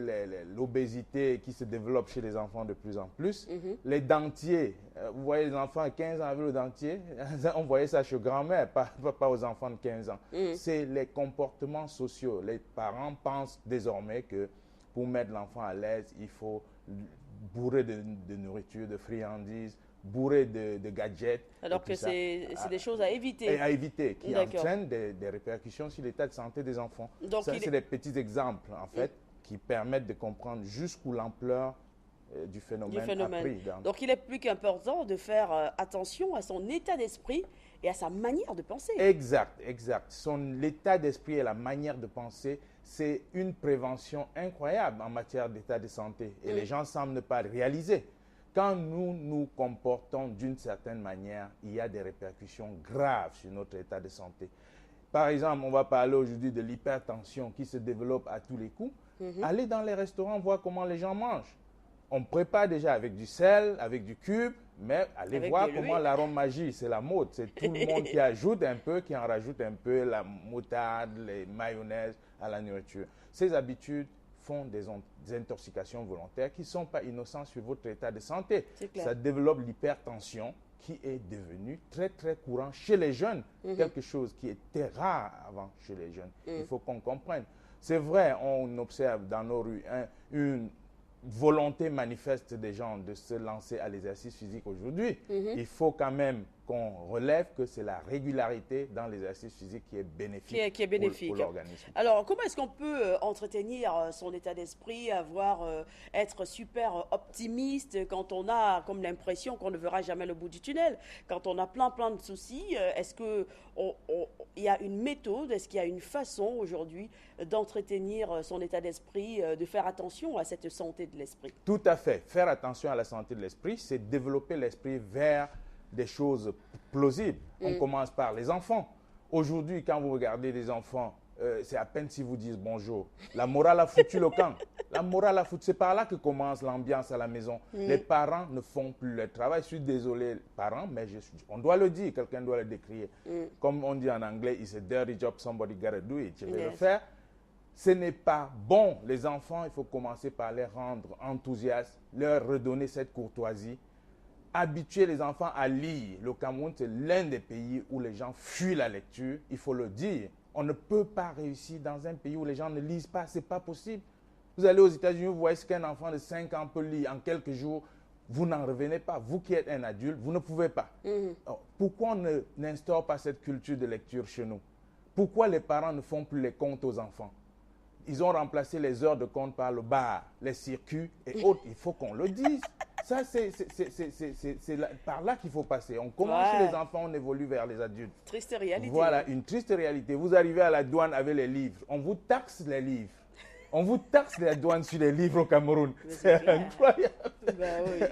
l'obésité qui se développe chez les enfants de plus en plus. Les dentiers, vous voyez les enfants à 15 ans avec le dentier, on voyait ça chez grand-mère, pas aux enfants de 15 ans. C'est les comportements sociaux. Les parents pensent désormais que pour mettre l'enfant à l'aise, il faut bourrer de nourriture, de friandises, bourré de gadgets. Alors que c'est des choses à éviter. Et à éviter, qui entraînent des répercussions sur l'état de santé des enfants. Donc ça, c'est des petits exemples, en fait, qui permettent de comprendre jusqu'où l'ampleur du phénomène a pris. Donc il est plus qu'important de faire attention à son état d'esprit et à sa manière de penser. Exact. L'état d'esprit et la manière de penser, c'est une prévention incroyable en matière d'état de santé. Et les gens semblent ne pas le réaliser. Quand nous nous comportons d'une certaine manière, il y a des répercussions graves sur notre état de santé. Par exemple, on va parler aujourd'hui de l'hypertension qui se développe à tous les coups. Allez dans les restaurants voir comment les gens mangent. On prépare déjà avec du sel, avec du cube, mais allez voir comment l'arôme magie, c'est la mode. C'est tout le monde qui ajoute un peu, qui en rajoute un peu, la moutarde, les mayonnaises à la nourriture. Ces habitudes font des intoxications volontaires qui ne sont pas innocentes sur votre état de santé. Ça développe l'hypertension qui est devenue très très courant chez les jeunes, quelque chose qui était rare avant chez les jeunes. Il faut qu'on comprenne. C'est vrai, on observe dans nos rues une volonté manifeste des gens de se lancer à l'exercice physique aujourd'hui. Il faut quand même qu'on relève que c'est la régularité dans l'exercice physique qui est bénéfique, qui est bénéfique pour l'organisme. Alors, comment est-ce qu'on peut entretenir son état d'esprit, être super optimiste quand on a comme l'impression qu'on ne verra jamais le bout du tunnel, quand on a plein de soucis? Est-ce qu'il y a une méthode, est-ce qu'il y a une façon aujourd'hui d'entretenir son état d'esprit, de faire attention à cette santé de l'esprit? Tout à fait. Faire attention à la santé de l'esprit, c'est développer l'esprit vers des choses plausibles. On commence par les enfants. Aujourd'hui, quand vous regardez des enfants, c'est à peine si vous disent bonjour. La morale a foutu le camp. La morale a foutu. C'est par là que commence l'ambiance à la maison. Les parents ne font plus leur travail. Je suis désolé, parents, mais on doit le dire, quelqu'un doit le décrire. Comme on dit en anglais, it's a dirty job, somebody gotta do it. Je vais le faire. Ce n'est pas bon. Les enfants, il faut commencer par les rendre enthousiastes, leur redonner cette courtoisie. Habituer les enfants à lire. Le Cameroun, c'est l'un des pays où les gens fuient la lecture, il faut le dire. On ne peut pas réussir dans un pays où les gens ne lisent pas, ce n'est pas possible. Vous allez aux États-Unis, vous voyez ce qu'un enfant de 5 ans peut lire en quelques jours, vous n'en revenez pas. Vous qui êtes un adulte, vous ne pouvez pas. Alors, pourquoi on n'instaure pas cette culture de lecture chez nous? Pourquoi les parents ne font plus les comptes aux enfants? Ils ont remplacé les heures de compte par le bar, les circuits et autres. Il faut qu'on le dise. Ça, c'est par là qu'il faut passer. On commence chez les enfants, on évolue vers les adultes. Triste réalité. Voilà, une triste réalité. Vous arrivez à la douane avec les livres. On vous taxe les livres. On vous taxe les douanes sur les livres au Cameroun. C'est incroyable. Bah oui.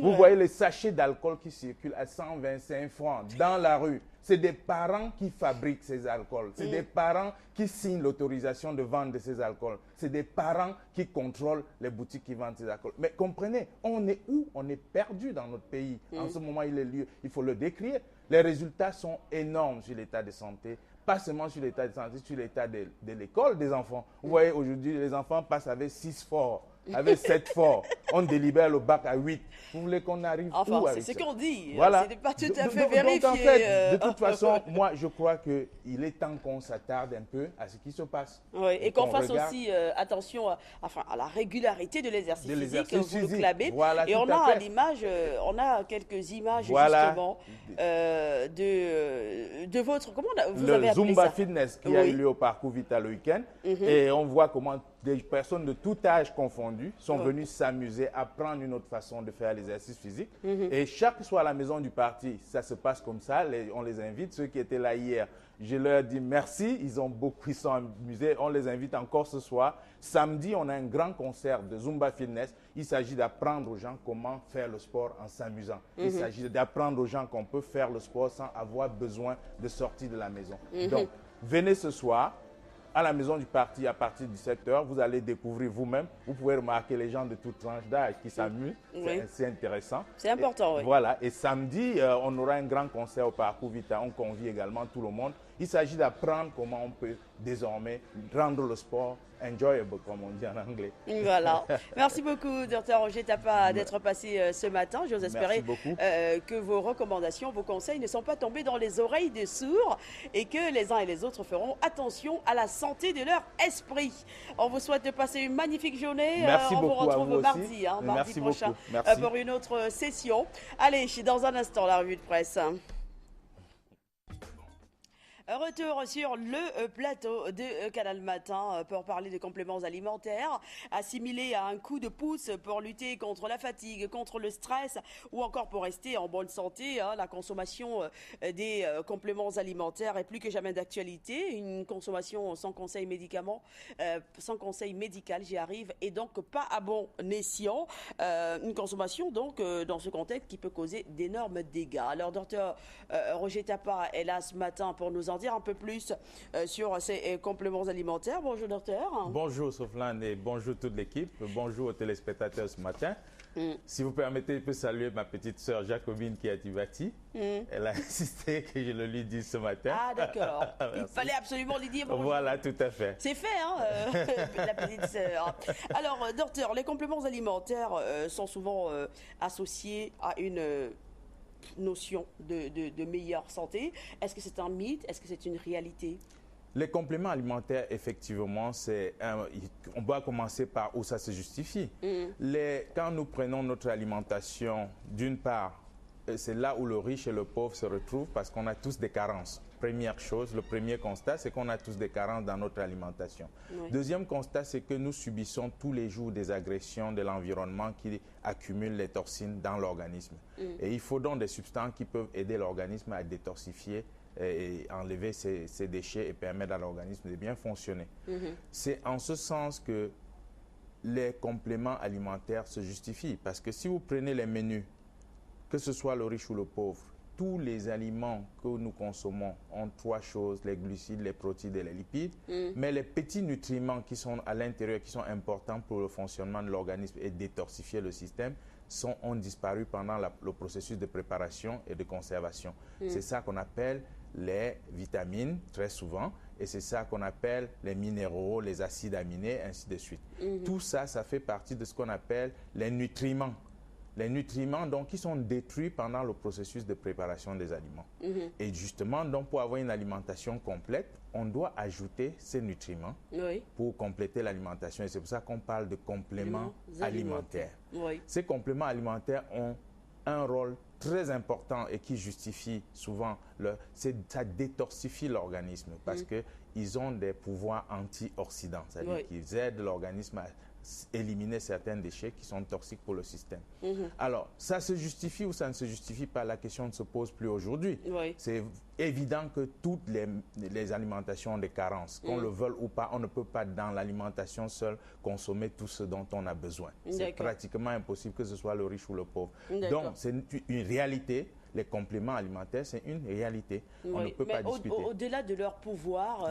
Vous voyez les sachets d'alcool qui circulent à 125 francs dans la rue. C'est des parents qui fabriquent ces alcools. C'est des parents qui signent l'autorisation de vendre de ces alcools. C'est des parents qui contrôlent les boutiques qui vendent ces alcools. Mais comprenez, on est où? On est perdu dans notre pays. En ce moment, il faut le décrire. Les résultats sont énormes sur l'état de santé. Pas seulement sur l'état de santé, sur l'état de l'école des enfants. Vous voyez, aujourd'hui, les enfants passent avec 6 forts, avec 7 forts. On délibère le bac à 8. Vous voulez qu'on arrive où avec c'est ce qu'on dit. Voilà. C'est pas tout à fait vérifié. Donc, en fait, de toute façon, moi, je crois qu'il est temps qu'on s'attarde un peu à ce qui se passe. Oui, et qu'on fasse aussi attention à la régularité de l'exercice physique, vous le clamez. Voilà, et on a à l'image, on a quelques images justement de votre, comment vous avez appelé Zumba ça? Fitness qui a eu lieu au parcours Vital le week-end. Et on voit comment des personnes de tout âge confondu sont venues s'amuser, apprendre une autre façon de faire l'exercice physique. Et chaque soir à la maison du parti, ça se passe comme ça. On les invite. Ceux qui étaient là hier, je leur dis merci. Ils sont amusés. On les invite encore ce soir. Samedi, on a un grand concert de Zumba Fitness. Il s'agit d'apprendre aux gens comment faire le sport en s'amusant. Il s'agit d'apprendre aux gens qu'on peut faire le sport sans avoir besoin de sortir de la maison. Donc, venez ce soir à la maison du parti à partir de 17h. Vous allez découvrir vous-même. Vous pouvez remarquer les gens de toute tranche d'âge qui s'amusent. C'est intéressant. C'est important, oui. Voilà. Et samedi, on aura un grand concert au parcours Vita. On convie également tout le monde. Il s'agit d'apprendre comment on peut désormais rendre le sport enjoyable, comme on dit en anglais. Voilà. Merci beaucoup, Dr Roger Tapa, d'être passé ce matin. J'ose espérer que vos recommandations, vos conseils ne sont pas tombés dans les oreilles des sourds et que les uns et les autres feront attention à la santé de leur esprit. On vous souhaite de passer une magnifique journée. Merci on beaucoup. vous retrouve mardi, mardi prochain pour une autre session. Allez, dans un instant, la revue de presse. Retour sur le plateau de Canal Matin pour parler de compléments alimentaires assimilés à un coup de pouce pour lutter contre la fatigue, contre le stress ou encore pour rester en bonne santé. La consommation des compléments alimentaires est plus que jamais d'actualité. Une consommation sans conseil sans conseil médical, j'y arrive, et donc pas à bon escient. Une consommation donc dans ce contexte qui peut causer d'énormes dégâts. Alors docteur Roger Tapa est là ce matin pour nous en dire un peu plus sur ces compléments alimentaires. Bonjour docteur. Bonjour Soflane et bonjour toute l'équipe. Bonjour aux téléspectateurs ce matin. Si vous permettez, je peux saluer ma petite sœur Jacobine qui a Tibati. Elle a insisté que je le lui dise ce matin. Ah d'accord. Il fallait absolument lui dire bonjour. Voilà, tout à fait. C'est fait, la petite sœur. Alors docteur, les compléments alimentaires sont souvent associés à une notion de meilleure santé. Est-ce que c'est un mythe? Est-ce que c'est une réalité? Les compléments alimentaires, effectivement, on doit commencer par où ça se justifie. Quand nous prenons notre alimentation, d'une part, c'est là où le riche et le pauvre se retrouvent parce qu'on a tous des carences. Première chose, le premier constat, c'est qu'on a tous des carences dans notre alimentation. Deuxième constat, c'est que nous subissons tous les jours des agressions de l'environnement qui accumulent les toxines dans l'organisme. Et il faut donc des substances qui peuvent aider l'organisme à détoxifier et enlever ces déchets et permettre à l'organisme de bien fonctionner. C'est en ce sens que les compléments alimentaires se justifient. Parce que si vous prenez les menus, que ce soit le riche ou le pauvre, tous les aliments que nous consommons ont trois choses, les glucides, les protéines et les lipides. Mais les petits nutriments qui sont à l'intérieur, qui sont importants pour le fonctionnement de l'organisme et détoxifier le système, ont disparu pendant le processus de préparation et de conservation. C'est ça qu'on appelle les vitamines, très souvent, et c'est ça qu'on appelle les minéraux, les acides aminés, ainsi de suite. Tout ça, ça fait partie de ce qu'on appelle les nutriments. Les nutriments donc, qui sont détruits pendant le processus de préparation des aliments. Et justement, donc, pour avoir une alimentation complète, on doit ajouter ces nutriments pour compléter l'alimentation. Et c'est pour ça qu'on parle de compléments alimentaires. Ces compléments alimentaires ont un rôle très important et qui justifie souvent, ça détoxifie l'organisme parce qu'ils ont des pouvoirs antioxydants, c'est-à-dire qu'ils aident l'organisme éliminer certains déchets qui sont toxiques pour le système. Alors, ça se justifie ou ça ne se justifie pas? La question ne se pose plus aujourd'hui. Oui. C'est évident que toutes les alimentations ont des carences. Qu'on le veuille ou pas, on ne peut pas dans l'alimentation seule consommer tout ce dont on a besoin. C'est pratiquement impossible que ce soit le riche ou le pauvre. Donc, c'est une réalité. Les compléments alimentaires, c'est une réalité. On ne peut pas discuter. Au-delà de leur pouvoir,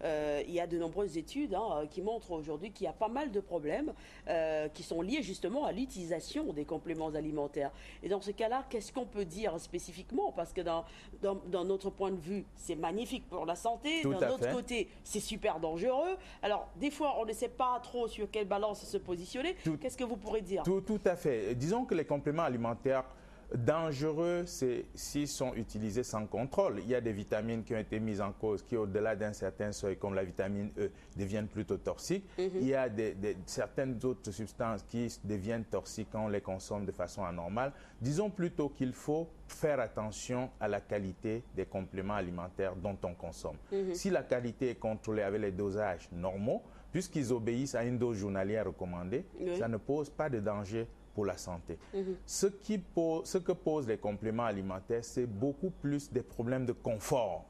il y a de nombreuses études qui montrent aujourd'hui qu'il y a pas mal de problèmes qui sont liés justement à l'utilisation des compléments alimentaires. Et dans ce cas-là, qu'est-ce qu'on peut dire spécifiquement? Parce que dans notre point de vue, c'est magnifique pour la santé. D'un autre côté, c'est super dangereux. Alors, des fois, on ne sait pas trop sur quelle balance se positionner. Qu'est-ce que vous pourrez dire? Tout à fait. Disons que les compléments alimentaires dangereux, c'est s'ils sont utilisés sans contrôle. Il y a des vitamines qui ont été mises en cause qui, au-delà d'un certain seuil, comme la vitamine E, deviennent plutôt toxiques. Il y a certaines autres substances qui deviennent toxiques quand on les consomme de façon anormale. Disons plutôt qu'il faut faire attention à la qualité des compléments alimentaires dont on consomme. Si la qualité est contrôlée avec les dosages normaux, puisqu'ils obéissent à une dose journalière recommandée, ça ne pose pas de danger pour la santé. Ce que posent les compléments alimentaires, c'est beaucoup plus des problèmes de confort.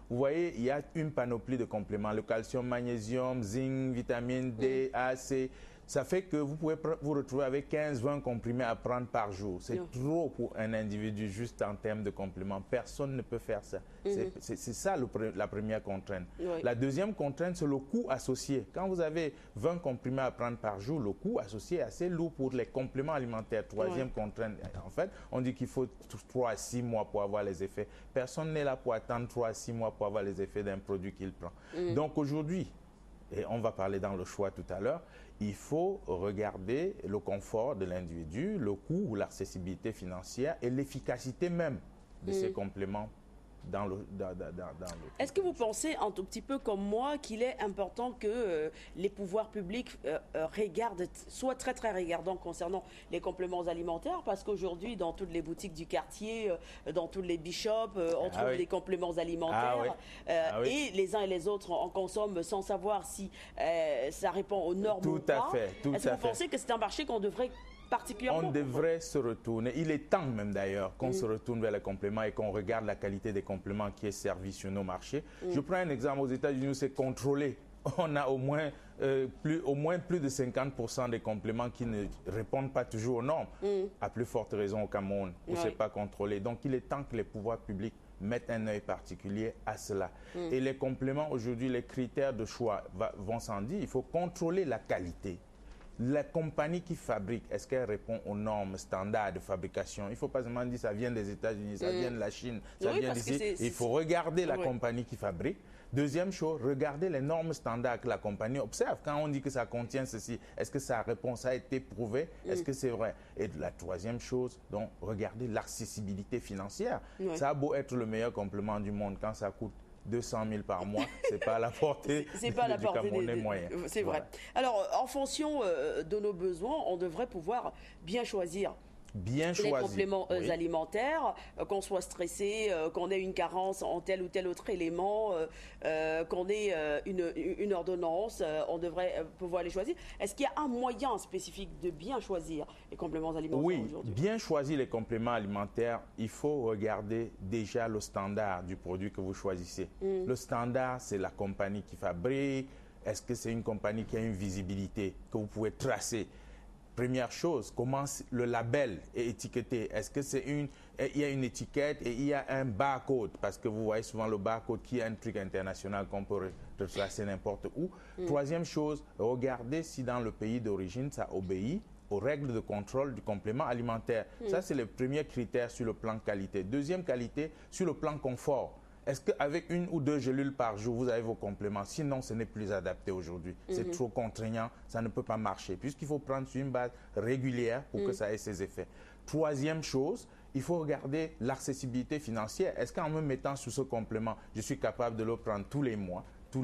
Vous voyez, il y a une panoplie de compléments, le calcium, magnésium, zinc, vitamine D, A, C. Ça fait que vous pouvez vous retrouver avec 15-20 comprimés à prendre par jour. C'est trop pour un individu juste en termes de compléments. Personne ne peut faire ça. C'est ça la première contrainte. La deuxième contrainte, c'est le coût associé. Quand vous avez 20 comprimés à prendre par jour, le coût associé est assez lourd pour les compléments alimentaires. Troisième contrainte, en fait, on dit qu'il faut 3 à 6 mois pour avoir les effets. Personne n'est là pour attendre 3 à 6 mois pour avoir les effets d'un produit qu'il prend. Donc aujourd'hui, et on va parler dans le choix tout à l'heure, il faut regarder le confort de l'individu, le coût ou l'accessibilité financière et l'efficacité même de ces compléments dans le Est-ce que vous pensez un tout petit peu comme moi qu'il est important que les pouvoirs publics regardent, soient très très regardants concernant les compléments alimentaires? Parce qu'aujourd'hui, dans toutes les boutiques du quartier, dans toutes les bishops, on trouve des compléments alimentaires et les uns et les autres en consomment sans savoir si ça répond aux normes ou pas. Est-ce que vous pensez que c'est un marché qu'on devrait on devrait se retourner, il est temps même d'ailleurs qu'on se retourne vers les compléments et qu'on regarde la qualité des compléments qui est servie sur nos marchés. Je prends un exemple, aux États-Unis, c'est contrôlé. On a au moins plus de 50% des compléments qui ne répondent pas toujours aux normes. À plus forte raison au Cameroun, où ce n'est pas contrôlé. Donc il est temps que les pouvoirs publics mettent un œil particulier à cela. Et les compléments, aujourd'hui, les critères de choix vont sans dire, il faut contrôler la qualité. La compagnie qui fabrique, est-ce qu'elle répond aux normes standards de fabrication? Il ne faut pas seulement dire que ça vient des États-Unis, ça vient de la Chine, ça vient d'ici. Il faut regarder la compagnie qui fabrique. Deuxième chose, regardez les normes standards que la compagnie observe. Quand on dit que ça contient ceci, est-ce que ça répond, ça a été prouvé? Est-ce que c'est vrai? Et la troisième chose, donc, regardez l'accessibilité financière. Ça a beau être le meilleur complément du monde, quand ça coûte 200 000 par mois, c'est pas à la portée du Camerounais moyen. C'est vrai. Alors, en fonction de nos besoins, on devrait pouvoir bien choisir les compléments alimentaires, qu'on soit stressé, qu'on ait une carence en tel ou tel autre élément, qu'on ait une ordonnance, on devrait pouvoir les choisir. Est-ce qu'il y a un moyen spécifique de bien choisir les compléments alimentaires aujourd'hui? Bien choisir les compléments alimentaires, il faut regarder déjà le standard du produit que vous choisissez. Le standard, c'est la compagnie qui fabrique. Est-ce que c'est une compagnie qui a une visibilité que vous pouvez tracer? Première chose, comment le label est étiqueté? Est-ce que il y a une étiquette et il y a un barcode? Parce que vous voyez souvent le barcode qui est un truc international qu'on peut retracer n'importe où. Troisième chose, regardez si dans le pays d'origine, ça obéit aux règles de contrôle du complément alimentaire. Ça, c'est le premier critère sur le plan qualité. Deuxième qualité, sur le plan confort. Est-ce qu'avec 1 ou 2 gélules par jour, vous avez vos compléments? Sinon, ce n'est plus adapté aujourd'hui. C'est trop contraignant, ça ne peut pas marcher, puisqu'il faut prendre sur une base régulière pour que ça ait ses effets. Troisième chose, il faut regarder l'accessibilité financière. Est-ce qu'en me mettant sur ce complément, je suis capable de le prendre tous les mois, tous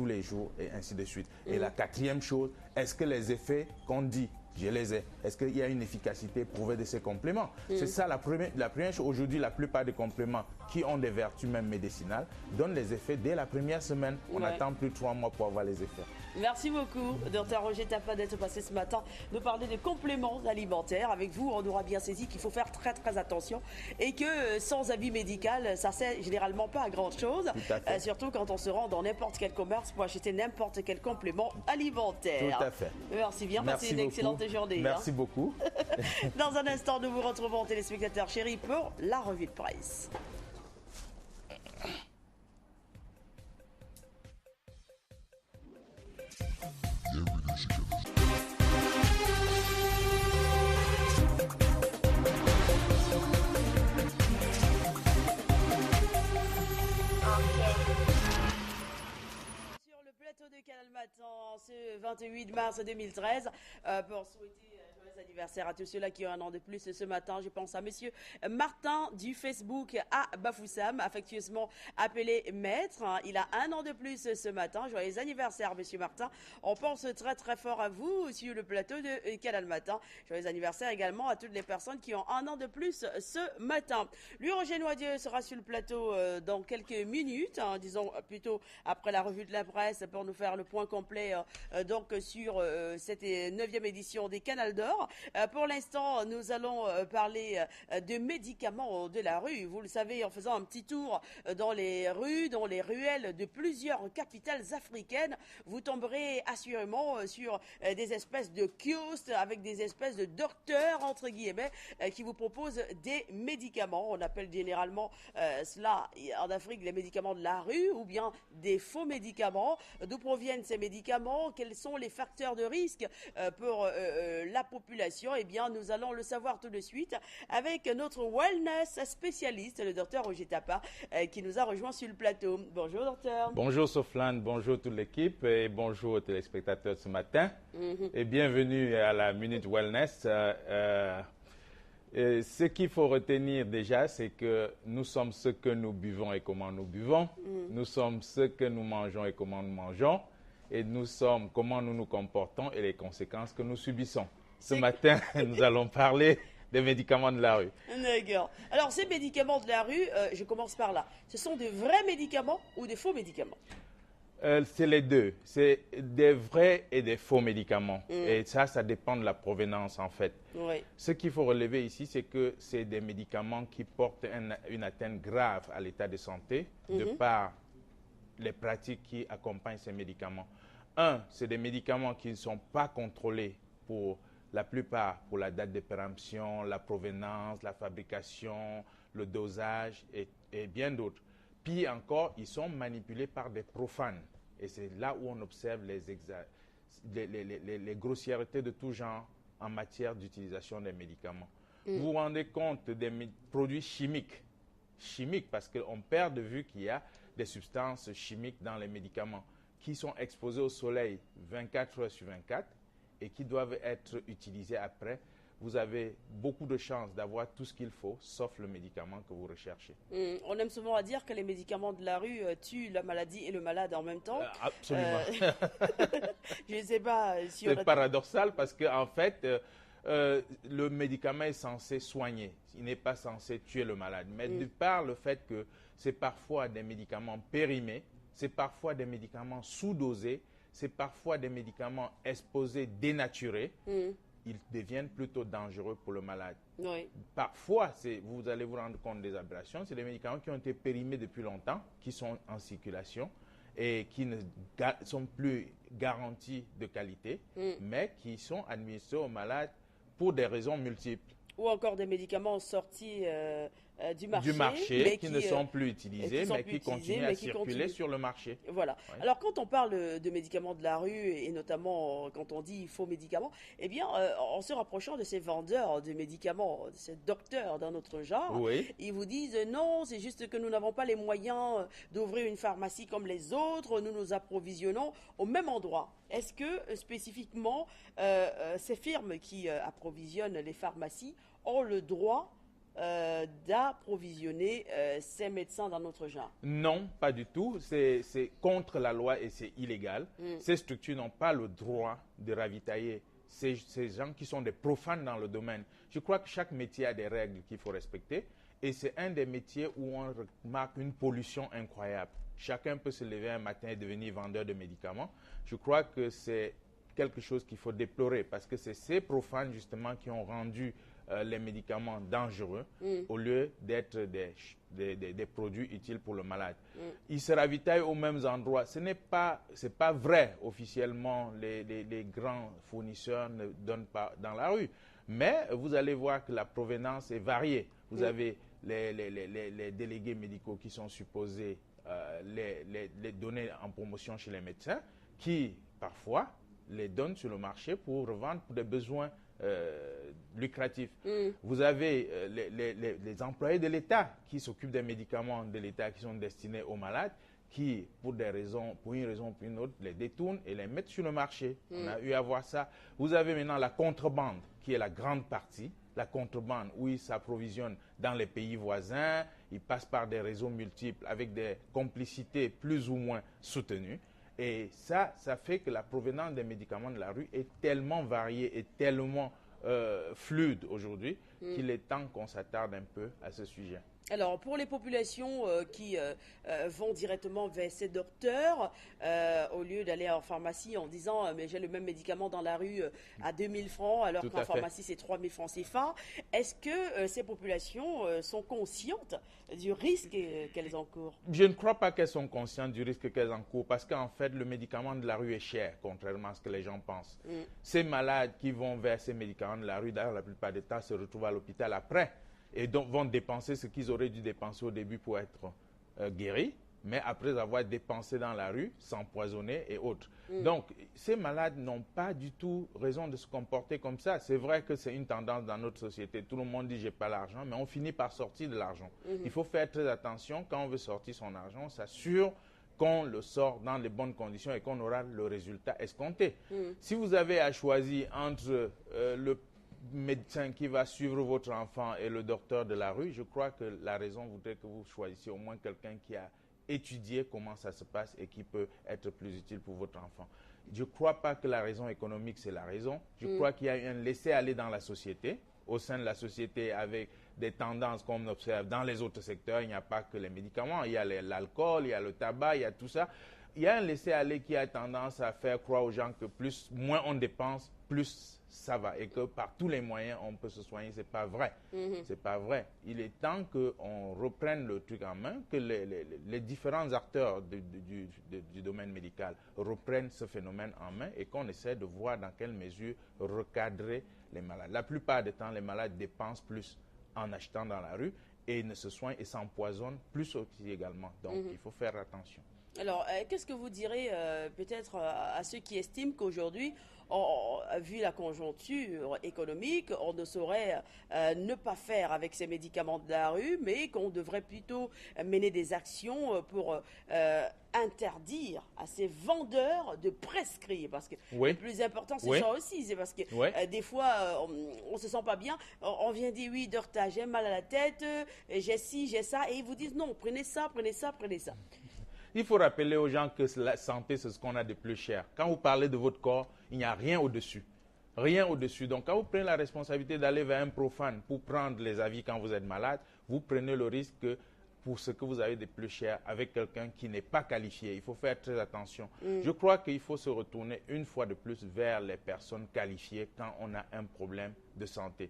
les jours, et ainsi de suite? Et la quatrième chose, est-ce que les effets qu'on dit, je les ai. Est-ce qu'il y a une efficacité prouvée de ces compléments? C'est ça la première chose. Aujourd'hui, la plupart des compléments qui ont des vertus même médicinales donnent les effets dès la première semaine. On n'attend plus 3 mois pour avoir les effets. Merci beaucoup, Dr Roger Tapa, d'être passé ce matin nous parler des compléments alimentaires. Avec vous, on aura bien saisi qu'il faut faire très très attention et que sans avis médical, ça sert généralement pas à grand chose. Surtout quand on se rend dans n'importe quel commerce pour acheter n'importe quel complément alimentaire. Tout à fait. Merci bien, passez une excellente journée. Merci beaucoup. Dans un instant, nous vous retrouvons, téléspectateurs chéris, pour la revue de presse. Sur le plateau de Canal Matin, ce 28 mars 2013, pour souhaiter joyeux anniversaire à tous ceux-là qui ont un an de plus ce matin. Je pense à monsieur Martin du Facebook à Bafoussam, affectueusement appelé Maître. Il a un an de plus ce matin. Joyeux anniversaire, monsieur Martin. On pense très très fort à vous sur le plateau de Canal Matin. Joyeux anniversaire également à toutes les personnes qui ont un an de plus ce matin. Lui, Roger Noisieux, sera sur le plateau dans quelques minutes, disons plutôt après la revue de la presse, pour nous faire le point complet donc sur cette 9e édition des Canals d'Or. Pour l'instant, nous allons parler de médicaments de la rue. Vous le savez, en faisant un petit tour dans les rues, dans les ruelles de plusieurs capitales africaines, vous tomberez assurément sur des espèces de kiosques avec des espèces de docteurs, entre guillemets, qui vous proposent des médicaments. On appelle généralement cela en Afrique les médicaments de la rue ou bien des faux médicaments. D'où proviennent ces médicaments? Quels sont les facteurs de risque pour la population? Eh bien, nous allons le savoir tout de suite avec notre wellness spécialiste, le docteur Roger Tapa, qui nous a rejoint sur le plateau. Bonjour, docteur. Bonjour, Soflane. Bonjour toute l'équipe et bonjour aux téléspectateurs ce matin. Et bienvenue à la Minute Wellness. Ce qu'il faut retenir déjà, c'est que nous sommes ce que nous buvons et comment nous buvons. Nous sommes ce que nous mangeons et comment nous mangeons. Et nous sommes comment nous nous comportons et les conséquences que nous subissons. Ce matin, nous allons parler des médicaments de la rue. D'accord. Alors, ces médicaments de la rue, je commence par là. Ce sont de vrais médicaments ou des faux médicaments? C'est les deux. C'est des vrais et des faux médicaments. Et ça dépend de la provenance, en fait. Oui. Ce qu'il faut relever ici, c'est que c'est des médicaments qui portent une atteinte grave à l'état de santé, de par les pratiques qui accompagnent ces médicaments. C'est des médicaments qui ne sont pas contrôlés pour la plupart pour la date de péremption, la provenance, la fabrication, le dosage et bien d'autres. Puis encore, ils sont manipulés par des profanes. Et c'est là où on observe les grossièretés de tout genre en matière d'utilisation des médicaments. Vous vous rendez compte des produits chimiques, parce qu'on perd de vue qu'il y a des substances chimiques dans les médicaments qui sont exposées au soleil 24 heures sur 24 et qui doivent être utilisés après. Vous avez beaucoup de chances d'avoir tout ce qu'il faut, sauf le médicament que vous recherchez. On aime souvent à dire que les médicaments de la rue tuent la maladie et le malade en même temps. Absolument. Je ne sais pas si c'est paradoxal parce qu'en fait, le médicament est censé soigner. Il n'est pas censé tuer le malade. Mais de par le fait que c'est parfois des médicaments périmés, c'est parfois des médicaments sous-dosés, c'est parfois des médicaments exposés, dénaturés, ils deviennent plutôt dangereux pour le malade. Oui. Parfois, vous allez vous rendre compte des aberrations, c'est des médicaments qui ont été périmés depuis longtemps, qui sont en circulation et qui ne sont plus garantis de qualité, mais qui sont administrés aux malades pour des raisons multiples. Ou encore des médicaments sortis du marché, mais qui ne sont plus utilisés, mais qui continuent à circuler sur le marché. Voilà. Ouais. Alors, quand on parle de médicaments de la rue, et notamment quand on dit faux médicaments, eh bien, en se rapprochant de ces vendeurs de médicaments, de ces docteurs d'un autre genre, ils vous disent non, c'est juste que nous n'avons pas les moyens d'ouvrir une pharmacie comme les autres, nous nous approvisionnons au même endroit. Est-ce que spécifiquement ces firmes qui approvisionnent les pharmacies ont le droit d'approvisionner ces médecins dans notre genre? Non, pas du tout. C'est contre la loi et c'est illégal. Ces structures n'ont pas le droit de ravitailler ces gens qui sont des profanes dans le domaine. Je crois que chaque métier a des règles qu'il faut respecter et c'est un des métiers où on remarque une pollution incroyable. chacun peut se lever un matin et devenir vendeur de médicaments. Je crois que c'est quelque chose qu'il faut déplorer parce que c'est ces profanes justement qui ont rendu les médicaments dangereux au lieu d'être des produits utiles pour le malade. Ils se ravitaillent aux mêmes endroits. C'est pas vrai officiellement, les grands fournisseurs ne donnent pas dans la rue. Mais vous allez voir que la provenance est variée. Vous avez les délégués médicaux qui sont supposés les donner en promotion chez les médecins qui, parfois, les donnent sur le marché pour revendre pour des besoins lucratifs. Vous avez les employés de l'État qui s'occupent des médicaments de l'État qui sont destinés aux malades qui, pour une raison ou pour une autre, les détournent et les mettent sur le marché. On a eu à voir ça. Vous avez maintenant la contrebande qui est la grande partie. La contrebande, où ils s'approvisionnent dans les pays voisins, ils passent par des réseaux multiples avec des complicités plus ou moins soutenues. Et ça fait que la provenance des médicaments de la rue est tellement variée et tellement fluide aujourd'hui qu'il est temps qu'on s'attarde un peu à ce sujet. Alors, pour les populations qui vont directement vers ces docteurs, au lieu d'aller en pharmacie en disant mais j'ai le même médicament dans la rue à 2000 francs, alors qu'en pharmacie c'est 3000 francs CFA, est-ce que ces populations sont conscientes du risque qu'elles encourent? Je ne crois pas qu'elles sont conscientes du risque qu'elles encourent parce qu'en fait, le médicament de la rue est cher, contrairement à ce que les gens pensent. Ces malades qui vont vers ces médicaments de la rue, d'ailleurs, la plupart du temps, se retrouvent à l'hôpital après. Et donc vont dépenser ce qu'ils auraient dû dépenser au début pour être guéris, mais après avoir dépensé dans la rue, s'empoisonner et autres. Donc, ces malades n'ont pas du tout raison de se comporter comme ça. C'est vrai que c'est une tendance dans notre société. Tout le monde dit « j'ai pas l'argent », mais on finit par sortir de l'argent. Il faut faire très attention. Quand on veut sortir son argent, on s'assure qu'on le sort dans les bonnes conditions et qu'on aura le résultat escompté. Si vous avez à choisir entre le médecin qui va suivre votre enfant et le docteur de la rue, je crois que la raison voudrait que vous choisissiez au moins quelqu'un qui a étudié comment ça se passe et qui peut être plus utile pour votre enfant. Je ne crois pas que la raison économique, c'est la raison. Je crois qu'il y a un laisser-aller dans la société. Au sein de la société, avec des tendances qu'on observe dans les autres secteurs, il n'y a pas que les médicaments, il y a l'alcool, il y a le tabac, il y a tout ça. Il y a un laisser-aller qui a tendance à faire croire aux gens que moins on dépense, plus ça va. Et que par tous les moyens, on peut se soigner. Ce n'est pas vrai. C'est pas vrai. Il est temps qu'on reprenne le truc en main, que les différents acteurs du domaine médical reprennent ce phénomène en main et qu'on essaie de voir dans quelle mesure recadrer les malades. La plupart du temps, les malades dépensent plus en achetant dans la rue et ne se soignent et s'empoisonnent plus aussi également. Donc, il faut faire attention. Alors, qu'est-ce que vous direz peut-être à ceux qui estiment qu'aujourd'hui, vu la conjoncture économique, on ne saurait ne pas faire avec ces médicaments de la rue, mais qu'on devrait plutôt mener des actions pour interdire à ces vendeurs de prescrire, parce que le plus important c'est ça aussi, c'est parce que des fois on se sent pas bien, on vient dire oui docteur j'ai mal à la tête, j'ai ci, j'ai ça, et ils vous disent non, prenez ça, prenez ça, prenez ça. Il faut rappeler aux gens que la santé, c'est ce qu'on a de plus cher. Quand vous parlez de votre corps, il n'y a rien au-dessus. Rien au-dessus. Donc, quand vous prenez la responsabilité d'aller vers un profane pour prendre les avis quand vous êtes malade, vous prenez le risque que pour ce que vous avez de plus cher avec quelqu'un qui n'est pas qualifié. Il faut faire très attention. Je crois qu'il faut se retourner une fois de plus vers les personnes qualifiées quand on a un problème de santé.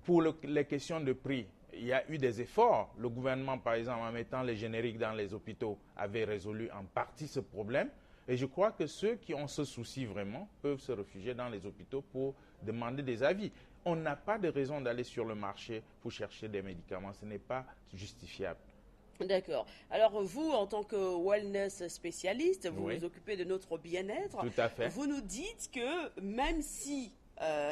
Pour les questions de prix, il y a eu des efforts. Le gouvernement, par exemple, en mettant les génériques dans les hôpitaux, avait résolu en partie ce problème. Et je crois que ceux qui ont ce souci vraiment peuvent se réfugier dans les hôpitaux pour demander des avis. On n'a pas de raison d'aller sur le marché pour chercher des médicaments. Ce n'est pas justifiable. D'accord. Alors vous, en tant que wellness spécialiste, vous vous occupez de notre bien-être. Tout à fait. Vous nous dites que même si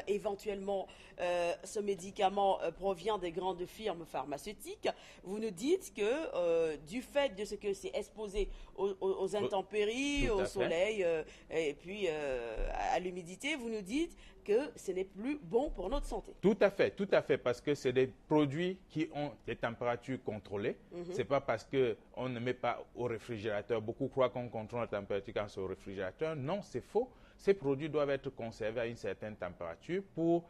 éventuellement ce médicament provient des grandes firmes pharmaceutiques, vous nous dites que du fait de ce que c'est exposé aux intempéries, au soleil et puis à l'humidité, vous nous dites que ce n'est plus bon pour notre santé. Tout à fait, parce que c'est des produits qui ont des températures contrôlées. C'est pas parce qu'on ne met pas au réfrigérateur. Beaucoup croient qu'on contrôle la température quand c'est au réfrigérateur. Non, c'est faux. Ces produits doivent être conservés à une certaine température pour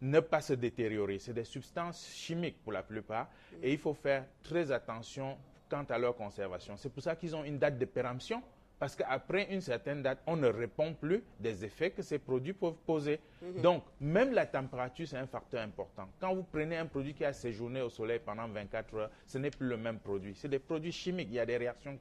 ne pas se détériorer. C'est des substances chimiques pour la plupart et il faut faire très attention quant à leur conservation. C'est pour ça qu'ils ont une date de péremption. Parce qu'après une certaine date, on ne répond plus des effets que ces produits peuvent poser. Donc, même la température, c'est un facteur important. Quand vous prenez un produit qui a séjourné au soleil pendant 24 heures, ce n'est plus le même produit. C'est des produits chimiques. Il y a des réactions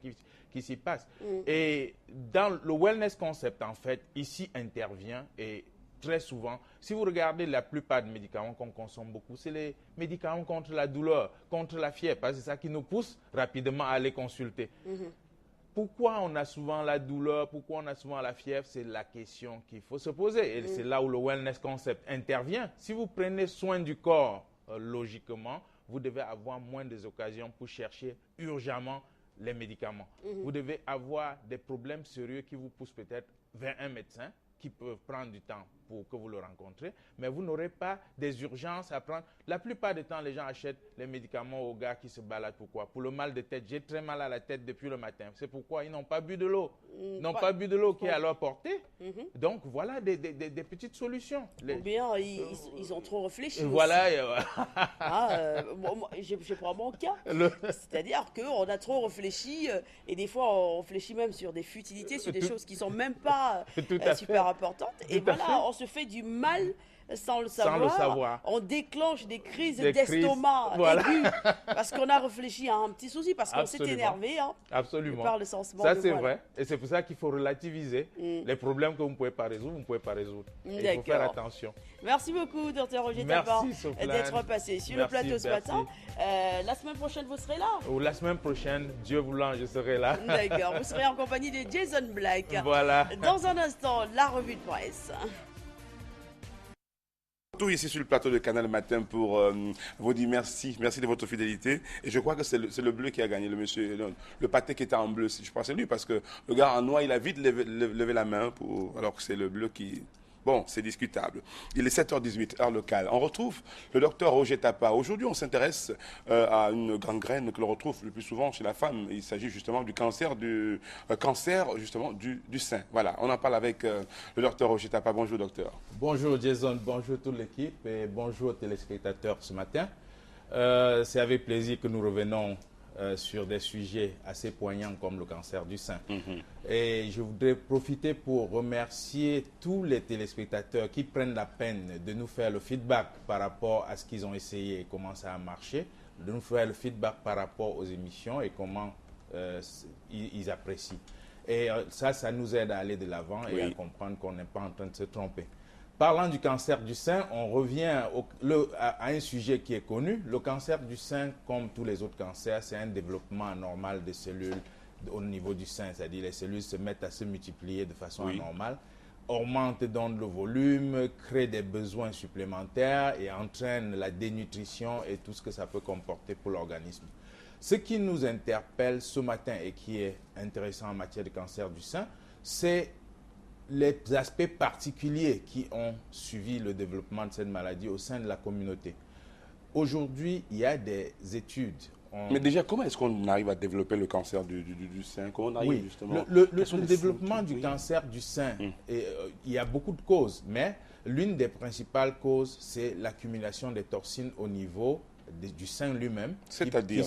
qui s'y passent. Et dans le wellness concept, en fait, ici intervient et très souvent, si vous regardez la plupart des médicaments qu'on consomme beaucoup, c'est les médicaments contre la douleur, contre la fièvre. Parce que c'est ça qui nous pousse rapidement à aller consulter. Pourquoi on a souvent la douleur, pourquoi on a souvent la fièvre, c'est la question qu'il faut se poser. Et c'est là où le wellness concept intervient. Si vous prenez soin du corps, logiquement, vous devez avoir moins d'occasions pour chercher urgemment les médicaments. Vous devez avoir des problèmes sérieux qui vous poussent peut-être vers un médecin qui peuvent prendre du temps pour que vous le rencontrez, mais vous n'aurez pas des urgences à prendre. La plupart du temps, les gens achètent les médicaments aux gars qui se baladent. Pourquoi? Pour le mal de tête. J'ai très mal à la tête depuis le matin. C'est pourquoi ils n'ont pas bu de l'eau. Ils n'ont pas bu de l'eau qui est à leur portée. Donc, voilà des petites solutions. Ou bien, ils ont trop réfléchi. Voilà. Je prends mon cas. C'est-à-dire qu'on a trop réfléchi et des fois, on réfléchit même sur des futilités, sur des choses qui ne sont même pas super importantes. Et voilà, on se fait du mal sans le savoir. On déclenche des crises d'estomac aiguës parce qu'on a réfléchi à un petit souci, parce qu'on s'est énervé. Absolument. Par le sentiment ça, c'est vrai. Et c'est pour ça qu'il faut relativiser. Les problèmes que vous ne pouvez pas résoudre, vous ne pouvez pas résoudre. Il faut faire attention. Merci beaucoup, Dr Roger Tapa, d'être passé sur le plateau ce matin. La semaine prochaine, vous serez là? Ou la semaine prochaine, Dieu voulant, je serai là. D'accord. Vous serez en compagnie de Jason Black. Voilà. Dans un instant, la revue de presse. Tout ici sur le plateau de Canal Matin pour vous dire merci de votre fidélité. Et je crois que c'est le bleu qui a gagné, le pâté qui était en bleu. Je pense que c'est lui parce que le gars en noir, il a vite levé la main alors que c'est le bleu qui... Bon, c'est discutable. Il est 7h18, heure locale. On retrouve le docteur Roger Tapa. Aujourd'hui, on s'intéresse à une gangrène que l'on retrouve le plus souvent chez la femme. Il s'agit justement du cancer du sein. Voilà, on en parle avec le docteur Roger Tapa. Bonjour, docteur. Bonjour, Jason. Bonjour toute l'équipe et bonjour aux téléspectateurs ce matin. C'est avec plaisir que nous revenons sur des sujets assez poignants comme le cancer du sein. Et je voudrais profiter pour remercier tous les téléspectateurs qui prennent la peine de nous faire le feedback par rapport à ce qu'ils ont essayé et comment ça a marché, de nous faire le feedback par rapport aux émissions et comment ils apprécient. Et ça nous aide à aller de l'avant et à comprendre qu'on n'est pas en train de se tromper. Parlant du cancer du sein, on revient à un sujet qui est connu. Le cancer du sein, comme tous les autres cancers, c'est un développement anormal des cellules au niveau du sein. C'est-à-dire les cellules se mettent à se multiplier de façon anormale, augmentent donc le volume, créent des besoins supplémentaires et entraînent la dénutrition et tout ce que ça peut comporter pour l'organisme. Ce qui nous interpelle ce matin et qui est intéressant en matière de cancer du sein, c'est les aspects particuliers qui ont suivi le développement de cette maladie au sein de la communauté. Aujourd'hui, il y a des études. Mais déjà, comment est-ce qu'on arrive à développer le cancer du sein? Comment on arrive justement le développement du cancer du sein, il y a beaucoup de causes, mais l'une des principales causes, c'est l'accumulation des toxines au niveau du sein lui-même. C'est-à-dire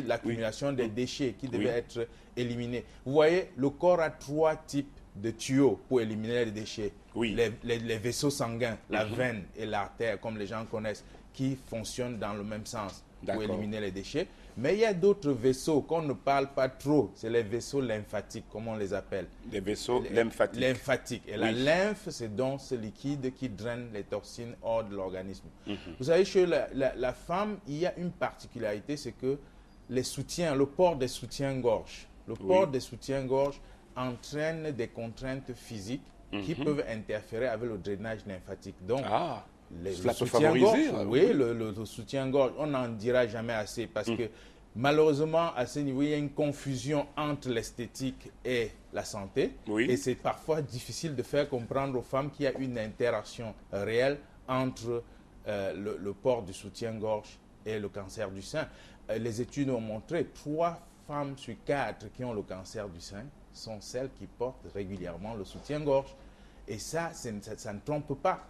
l'accumulation des déchets qui devaient être éliminés. Vous voyez, le corps a 3 types de tuyaux pour éliminer les déchets. Les vaisseaux sanguins, la veine et l'artère, comme les gens connaissent, qui fonctionnent dans le même sens pour éliminer les déchets. Mais il y a d'autres vaisseaux qu'on ne parle pas trop. C'est les vaisseaux lymphatiques, comme on les appelle. Les vaisseaux lymphatiques. Et la lymphe, c'est donc ce liquide qui draine les toxines hors de l'organisme. Vous savez, chez la femme, il y a une particularité, c'est que le port des soutiens-gorge, des soutiens-gorge entraîne des contraintes physiques qui peuvent interférer avec le drainage lymphatique. Donc, cela peut favoriser. Le soutien-gorge, on n'en dira jamais assez parce que malheureusement, à ce niveau, il y a une confusion entre l'esthétique et la santé. Et c'est parfois difficile de faire comprendre aux femmes qu'il y a une interaction réelle entre le port du soutien-gorge et le cancer du sein. Les études ont montré 3 femmes sur 4 qui ont le cancer du sein sont celles qui portent régulièrement le soutien-gorge. Et ça ne trompe pas.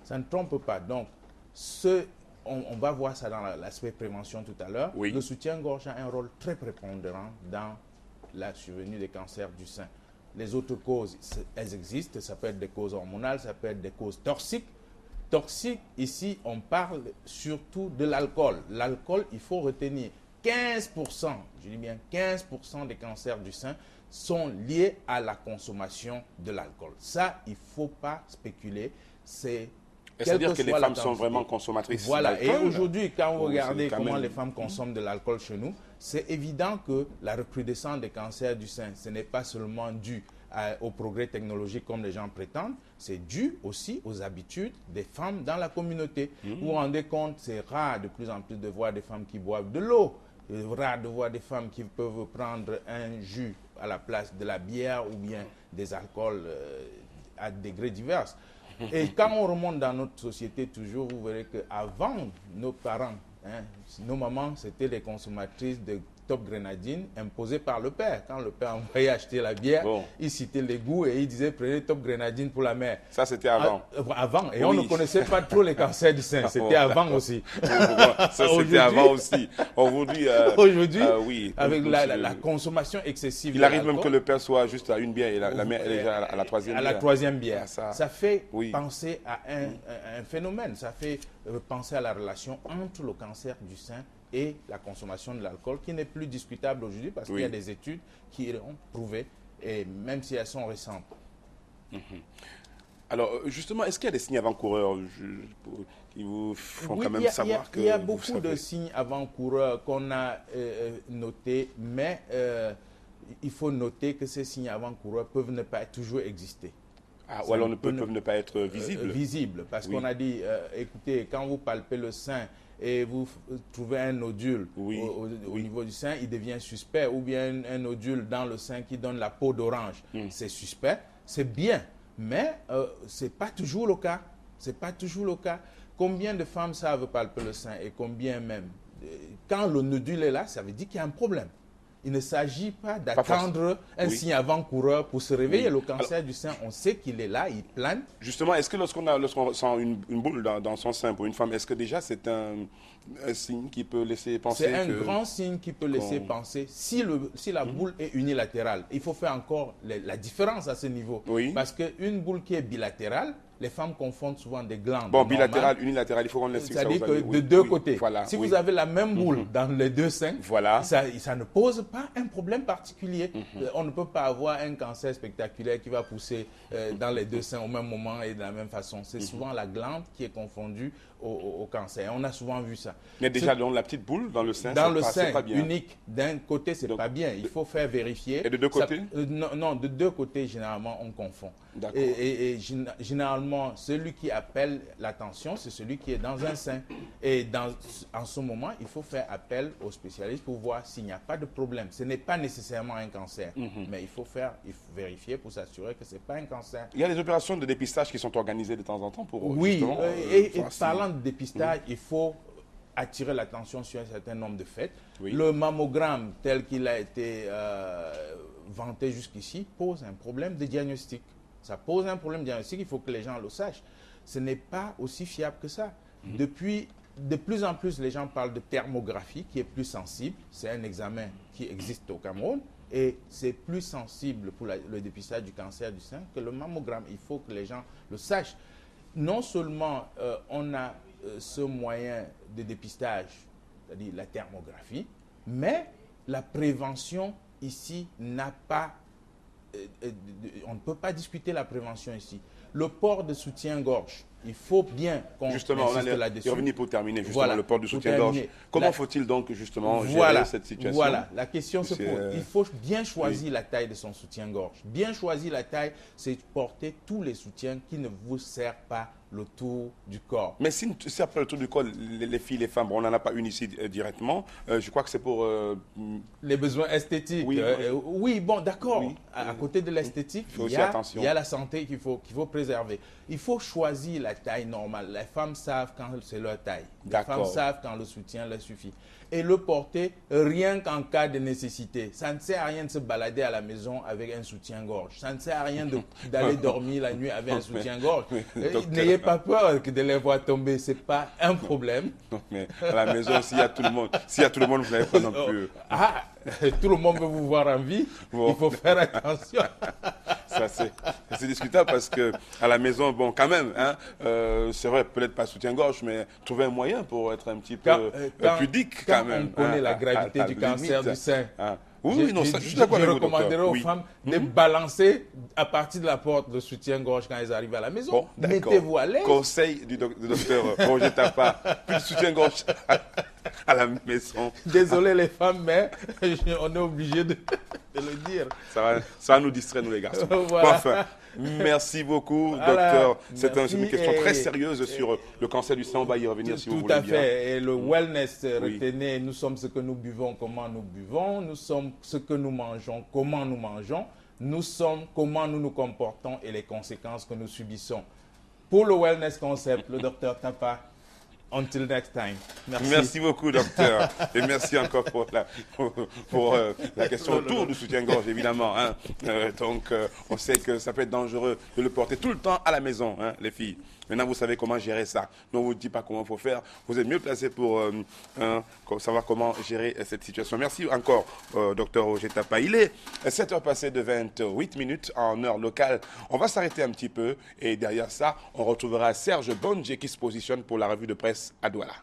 Ça ne trompe pas. Donc, ce on va voir ça dans l'aspect prévention tout à l'heure. Oui. Le soutien-gorge a un rôle très prépondérant dans la survenue des cancers du sein. Les autres causes, elles existent. Ça peut être des causes hormonales, ça peut être des causes toxiques. Toxique, ici, on parle surtout de l'alcool. L'alcool, il faut retenir 15%, je dis bien 15% des cancers du sein sont liés à la consommation de l'alcool. Ça, il ne faut pas spéculer. C'est-à-dire que les femmes sont vraiment consommatrices Voilà. d'alcool. Et aujourd'hui, quand vous regardez comment même... les femmes consomment de l'alcool chez nous, c'est évident que la recrudescence des cancers du sein, ce n'est pas seulement dû au progrès technologique comme les gens prétendent, c'est dû aussi aux habitudes des femmes dans la communauté. Vous vous rendez compte, c'est rare de plus en plus de voir des femmes qui boivent de l'eau. C'est rare de voir des femmes qui peuvent prendre un jus à la place de la bière ou bien des alcools à degrés divers. Et quand on remonte dans notre société toujours, vous verrez qu'avant, nos parents, nos mamans, c'était les consommatrices de Top Grenadine imposées par le père. Quand le père envoyait acheter la bière, il citait les goûts et il disait prenez Top Grenadine pour la mère. Ça, c'était avant. Avant. Et on ne connaissait pas trop les cancers du sein. C'était avant aussi. Ça, c'était avant aussi. Aujourd'hui, oui, avec la consommation excessive. Il arrive même que le père soit juste à une bière et la mère est déjà à la troisième bière. À la troisième bière. Ça fait oui. penser à un phénomène. Ça fait penser à la relation entre le cancer du sein et la consommation de l'alcool, qui n'est plus discutable aujourd'hui parce qu'il y a des études qui l'ont prouvé, et même si elles sont récentes. Alors, justement, est-ce qu'il y a des signes avant-coureurs qui vous font quand même savoir que... Il y a beaucoup de signes avant-coureurs qu'on a notés, mais il faut noter que ces signes avant-coureurs peuvent ne pas toujours exister. Ou alors peuvent ne pas être visibles. Visibles, parce qu'on a dit, écoutez, quand vous palpez le sein, et vous trouvez un nodule au niveau du sein, il devient suspect. Ou bien un nodule dans le sein qui donne la peau d'orange, c'est suspect. C'est bien, mais ce n'est pas toujours le cas. C'est pas toujours le cas. Combien de femmes savent palper le sein et combien même? Quand le nodule est là, ça veut dire qu'il y a un problème. Il ne s'agit pas d'attendre un signe avant-coureur pour se réveiller. Le cancer du sein, on sait qu'il est là, il plane. Justement, est-ce que lorsqu'on sent une boule dans son sein pour une femme, est-ce que déjà c'est un signe qui peut laisser penser C'est un grand signe qui peut laisser penser si la boule est unilatérale. Il faut faire encore la différence à ce niveau. Parce qu'une boule qui est bilatérale, les femmes confondent souvent des glandes. Bon, bilatéral, unilatéral, il faut qu'on l'explique. C'est-à-dire que de deux côtés. Voilà, si vous avez la même boule dans les deux seins, ça ne pose pas un problème particulier. On ne peut pas avoir un cancer spectaculaire qui va pousser dans les deux seins au même moment et de la même façon. C'est souvent la glande qui est confondue au cancer. On a souvent vu ça. Mais déjà, dans la petite boule, dans le sein, c'est pas bien. Unique, d'un côté, c'est pas bien. Il faut faire vérifier. Et de deux côtés? Non, de deux côtés, généralement, on confond. Et généralement, celui qui appelle l'attention, c'est celui qui est dans un sein. Et en ce moment, il faut faire appel aux spécialistes pour voir s'il n'y a pas de problème. Ce n'est pas nécessairement un cancer, mais il faut vérifier pour s'assurer que ce n'est pas un cancer. Il y a des opérations de dépistage qui sont organisées de temps en temps pour... Oui, et parlant de dépistage, il faut attirer l'attention sur un certain nombre de faits. Le mammogramme, tel qu'il a été vanté jusqu'ici, pose un problème de diagnostic. Ça pose un problème diagnostique, il faut que les gens le sachent. Ce n'est pas aussi fiable que ça. Depuis, de plus en plus, les gens parlent de thermographie, qui est plus sensible. C'est un examen qui existe au Cameroun. Et c'est plus sensible pour le dépistage du cancer du sein que le mammogramme. Il faut que les gens le sachent. Non seulement on a ce moyen de dépistage, c'est-à-dire la thermographie, mais la prévention ici n'a pas... on ne peut pas discuter la prévention ici. Le port de soutien-gorge, il faut bien qu'on insiste là-dessus. Revenir pour terminer, justement, le port du soutien-gorge. Comment faut-il donc, justement, gérer cette situation? Voilà, la question se pose. Il faut bien choisir la taille de son soutien-gorge. Bien choisir la taille, c'est porter tous les soutiens qui ne vous servent pas le tour du corps. Mais si c'est après le tour du corps, les filles, les femmes, on n'en a pas une ici directement. Je crois que c'est pour... les besoins esthétiques. Oui, bon, d'accord. À côté de l'esthétique, il y a la santé qu'il faut préserver. Il faut choisir la la taille normale. Les femmes savent quand c'est leur taille. Les femmes D'accord. savent quand le soutien leur suffit. Et le porter rien qu'en cas de nécessité. Ça ne sert à rien de se balader à la maison avec un soutien-gorge. Ça ne sert à rien d'aller dormir la nuit avec un soutien-gorge. N'ayez pas peur de les voir tomber. Ce n'est pas un problème. Non, mais à la maison, s'il y a tout le monde, vous n'avez pas non plus. Ah, tout le monde veut vous voir en vie. Bon. Il faut faire attention. Ça, c'est discutable parce que à la maison, bon, quand même, hein, c'est vrai, peut-être pas soutien-gorge, mais trouver un moyen pour être un petit peu pudique quand même. On connaît hein, la gravité à du la cancer limite. du sein. Hein. Oui, non, ça, je suis d'accord avec Je vous, docteur. recommanderais aux Oui. femmes de balancer à partir de la porte le soutien-gorge quand elles arrivent à la maison. Bon, d'accord. Mettez-vous à l'aise. Conseil du docteur Roger Tapa, plus de soutien-gorge à la maison. Désolé les femmes, mais on est obligé de le dire. Ça va nous distraire, nous les garçons. Voilà. Bon, enfin, merci beaucoup, Voilà. docteur. C'est Merci une question et- très sérieuse sur le cancer du sein. On va y revenir si vous Tout voulez à bien. fait. Et le wellness, Oui. retenez, nous sommes ce que nous buvons, comment nous buvons. Nous sommes ce que nous mangeons, comment nous mangeons. Nous sommes comment nous nous comportons et les conséquences que nous subissons. Pour le wellness concept, le docteur Tapa. Until next time. Merci. Merci beaucoup, docteur. Et merci encore pour la question autour du soutien-gorge, évidemment. Hein. Donc, on sait que ça peut être dangereux de le porter tout le temps à la maison, hein, les filles. Maintenant, vous savez comment gérer ça. Nous, on ne vous dit pas comment il faut faire. Vous êtes mieux placé pour savoir comment gérer cette situation. Merci encore, docteur Roger Tapa. Il est 7h passées de 28 minutes en heure locale. On va s'arrêter un petit peu. Et derrière ça, on retrouvera Serge Bonje qui se positionne pour la revue de presse à Douala.